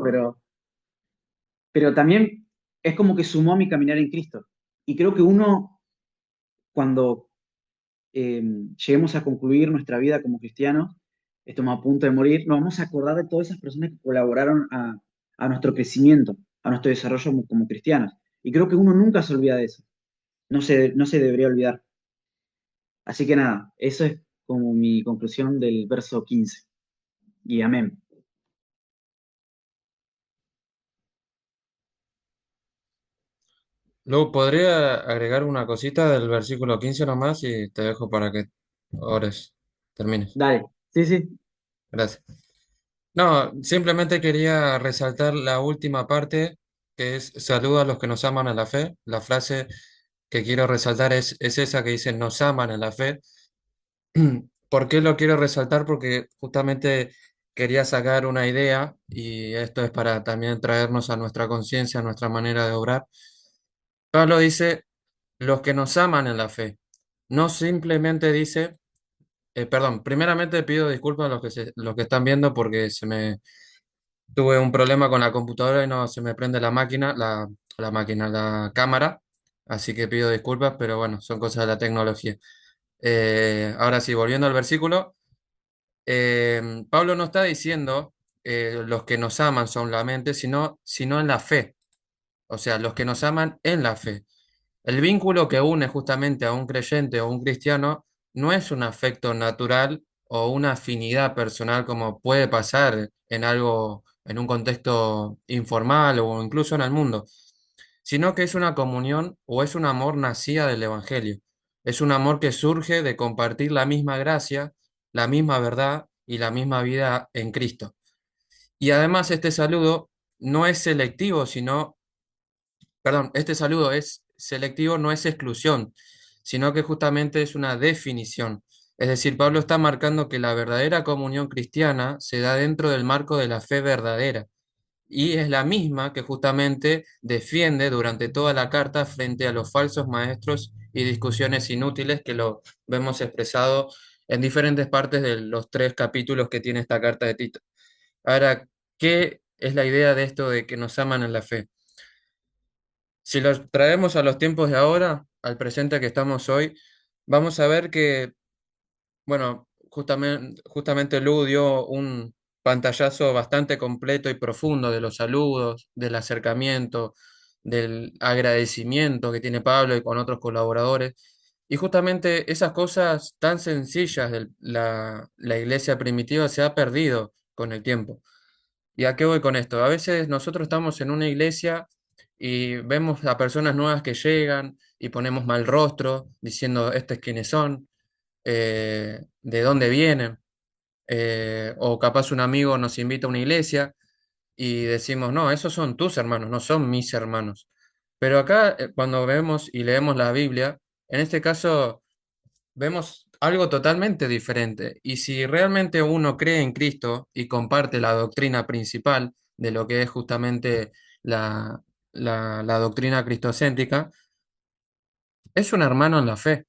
pero también es como que sumó a mi caminar en Cristo. Y creo que uno, cuando lleguemos a concluir nuestra vida como cristianos, estamos a punto de morir, nos vamos a acordar de todas esas personas que colaboraron a nuestro crecimiento, a nuestro desarrollo como cristianos. Y creo que uno nunca se olvida de eso. No se debería olvidar. Así que nada, eso es como mi conclusión del verso 15. Y amén. Luego, ¿podría agregar una cosita del versículo 15 nomás y te dejo para que ores, termines? Dale. Sí, sí. Gracias. No, simplemente quería resaltar la última parte, que es saludo a los que nos aman a la fe. La frase que quiero resaltar es esa que dice nos aman a la fe. ¿Por qué lo quiero resaltar? Porque justamente quería sacar una idea y esto es para también traernos a nuestra conciencia, a nuestra manera de obrar. Pablo dice los que nos aman en la fe. No simplemente dice, perdón, primeramente pido disculpas a los que están viendo porque tuve un problema con la computadora y no se me prende la cámara, así que pido disculpas, pero bueno, son cosas de la tecnología. Ahora sí, volviendo al versículo, Pablo no está diciendo los que nos aman solamente, sino en la fe, o sea, los que nos aman en la fe. El vínculo que une justamente a un creyente o un cristiano no es un afecto natural o una afinidad personal como puede pasar en algo, en un contexto informal o incluso en el mundo, sino que es una comunión o es un amor nacida del Evangelio. Es un amor que surge de compartir la misma gracia la misma verdad y la misma vida en Cristo. Y además este saludo no es selectivo, sino, perdón, este saludo es selectivo, no es exclusión, sino que justamente es una definición. Es decir, Pablo está marcando que la verdadera comunión cristiana se da dentro del marco de la fe verdadera y es la misma que justamente defiende durante toda la carta frente a los falsos maestros y discusiones inútiles que lo vemos expresado en diferentes partes de los 3 capítulos que tiene esta carta de Tito. Ahora, ¿qué es la idea de esto de que nos aman en la fe? Si lo traemos a los tiempos de ahora, al presente que estamos hoy, vamos a ver que, bueno, justamente Lu dio un pantallazo bastante completo y profundo de los saludos, del acercamiento, del agradecimiento que tiene Pablo y con otros colaboradores. Y justamente esas cosas tan sencillas de la iglesia primitiva se ha perdido con el tiempo. ¿Y a qué voy con esto? A veces nosotros estamos en una iglesia y vemos a personas nuevas que llegan y ponemos mal rostro diciendo estos quiénes son, de dónde vienen, o capaz un amigo nos invita a una iglesia y decimos, no, esos son tus hermanos, no son mis hermanos. Pero acá, cuando vemos y leemos la Biblia, en este caso vemos algo totalmente diferente. Y si realmente uno cree en Cristo y comparte la doctrina principal de lo que es justamente la doctrina cristocéntrica, es un hermano en la fe,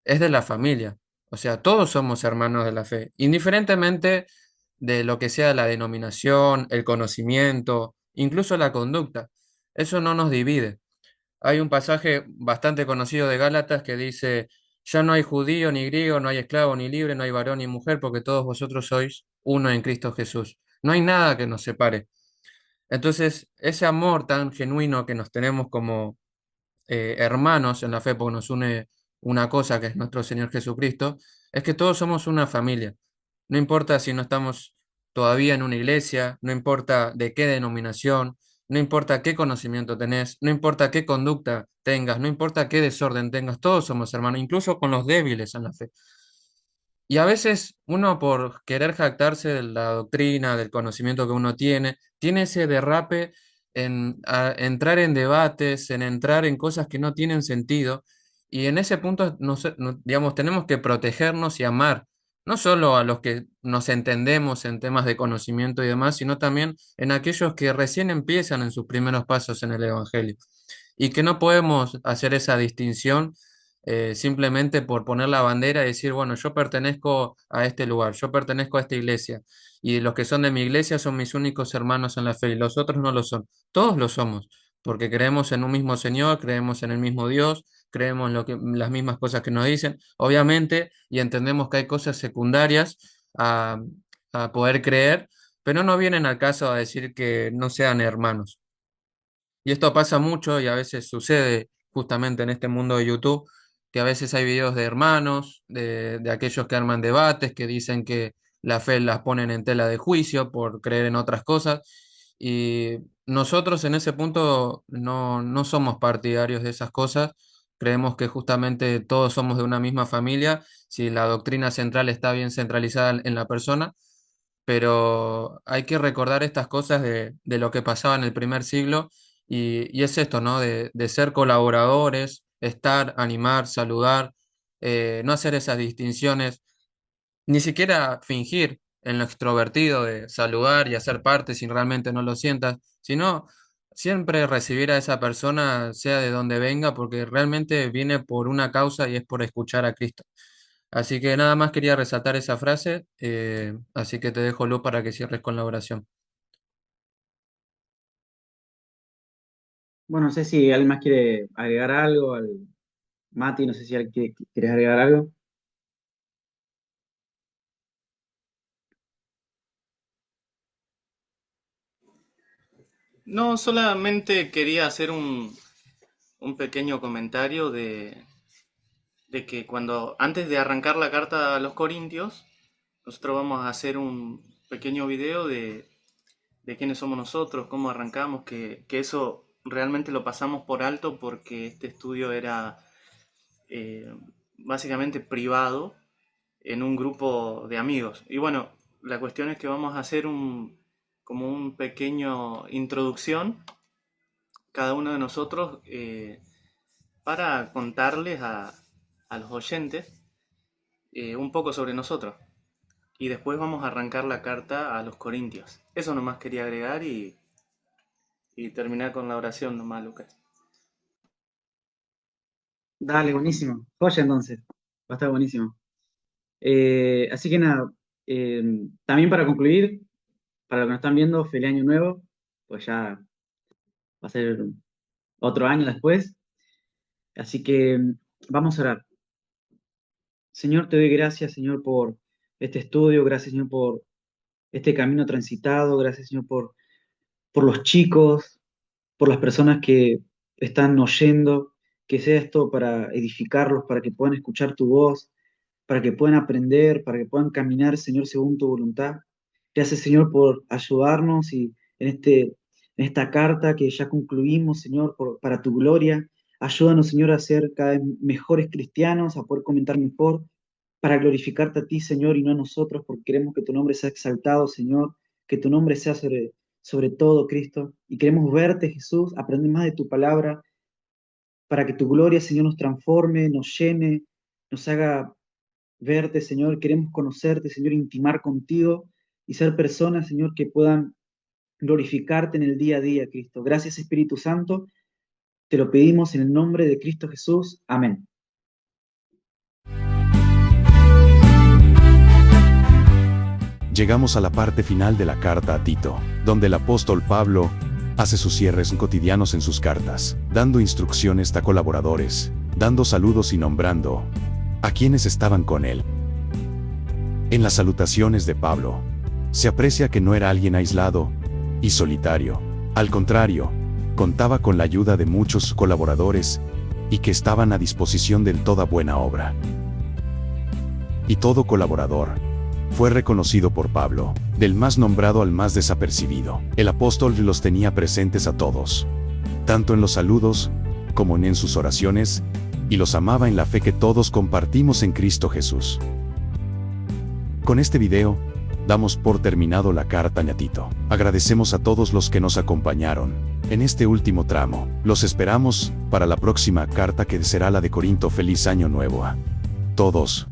es de la familia. O sea, todos somos hermanos de la fe, indiferentemente de lo que sea la denominación, el conocimiento, incluso la conducta. Eso no nos divide. Hay un pasaje bastante conocido de Gálatas que dice, ya no hay judío ni griego, no hay esclavo ni libre, no hay varón ni mujer, porque todos vosotros sois uno en Cristo Jesús. No hay nada que nos separe. Entonces, ese amor tan genuino que nos tenemos como hermanos en la fe, porque nos une una cosa que es nuestro Señor Jesucristo, es que todos somos una familia. No importa si no estamos todavía en una iglesia, no importa de qué denominación, no importa qué conocimiento tenés, no importa qué conducta tengas, no importa qué desorden tengas, todos somos hermanos, incluso con los débiles en la fe. Y a veces uno por querer jactarse de la doctrina, del conocimiento que uno tiene ese derrape en entrar en debates, en entrar en cosas que no tienen sentido. Y en ese punto, digamos, tenemos que protegernos y amar, no solo a los que nos entendemos en temas de conocimiento y demás, sino también en aquellos que recién empiezan en sus primeros pasos en el Evangelio. Y que no podemos hacer esa distinción simplemente por poner la bandera y decir, bueno, yo pertenezco a este lugar, yo pertenezco a esta iglesia, y los que son de mi iglesia son mis únicos hermanos en la fe, y los otros no lo son. Todos lo somos, porque creemos en un mismo Señor, creemos en el mismo Dios, creemos en las mismas cosas que nos dicen, obviamente, y entendemos que hay cosas secundarias a, a poder creer, pero no vienen al caso a decir que no sean hermanos. Y esto pasa mucho y a veces sucede justamente en este mundo de YouTube, que a veces hay videos de hermanos, de aquellos que arman debates, que dicen que la fe las ponen en tela de juicio por creer en otras cosas. Y nosotros en ese punto no somos partidarios de esas cosas. Creemos que justamente todos somos de una misma familia, si la doctrina central está bien centralizada en la persona, pero hay que recordar estas cosas de lo que pasaba en el primer siglo y es esto, ¿no? De ser colaboradores, estar, animar, saludar, no hacer esas distinciones, ni siquiera fingir en lo extrovertido de saludar y hacer parte si realmente no lo sientas, sino siempre recibir a esa persona, sea de donde venga, porque realmente viene por una causa y es por escuchar a Cristo. Así que nada más quería resaltar esa frase, así que te dejo luz para que cierres con la oración. Bueno, no sé si alguien más quiere agregar algo, Mati, no sé si alguien quieres agregar algo. No, solamente quería hacer un pequeño comentario de que antes de arrancar la carta a los Corintios, nosotros vamos a hacer un pequeño video de quiénes somos nosotros, cómo arrancamos, que eso realmente lo pasamos por alto porque este estudio era básicamente privado. en un grupo de amigos. Y bueno, la cuestión es que vamos a hacer como un pequeño introducción, cada uno de nosotros, para contarles a los oyentes un poco sobre nosotros. Y después vamos a arrancar la carta a los Corintios. Eso nomás quería agregar y terminar con la oración nomás, Lucas. Dale, buenísimo. Joya entonces. Va a estar buenísimo. Así que nada, también para concluir, para los que nos están viendo, feliz año nuevo, pues ya va a ser otro año después. Así que vamos a orar. Señor, te doy gracias, Señor, por este estudio, gracias, Señor, por este camino transitado, gracias, Señor, por los chicos, por las personas que están oyendo, que sea esto para edificarlos, para que puedan escuchar tu voz, para que puedan aprender, para que puedan caminar, Señor, según tu voluntad. Gracias, Señor, por ayudarnos y en esta carta que ya concluimos, Señor, para tu gloria. Ayúdanos, Señor, a ser cada vez mejores cristianos, a poder comentar mejor, para glorificarte a ti, Señor, y no a nosotros, porque queremos que tu nombre sea exaltado, Señor, que tu nombre sea sobre todo, Cristo. Y queremos verte, Jesús, aprender más de tu palabra, para que tu gloria, Señor, nos transforme, nos llene, nos haga verte, Señor. Queremos conocerte, Señor, intimar contigo y ser personas, Señor, que puedan glorificarte en el día a día, Cristo. Gracias, Espíritu Santo. Te lo pedimos en el nombre de Cristo Jesús. Amén. Llegamos a la parte final de la carta a Tito, donde el apóstol Pablo hace sus cierres cotidianos en sus cartas, dando instrucciones a colaboradores, dando saludos y nombrando a quienes estaban con él. En las salutaciones de Pablo, se aprecia que no era alguien aislado y solitario. Al contrario, contaba con la ayuda de muchos colaboradores y que estaban a disposición de toda buena obra. Y todo colaborador fue reconocido por Pablo, del más nombrado al más desapercibido. El apóstol los tenía presentes a todos, tanto en los saludos como en sus oraciones, y los amaba en la fe que todos compartimos en Cristo Jesús. Con este video, damos por terminado la carta a Tito. Agradecemos a todos los que nos acompañaron en este último tramo. Los esperamos para la próxima carta, que será la de Corinto. Feliz año nuevo a todos.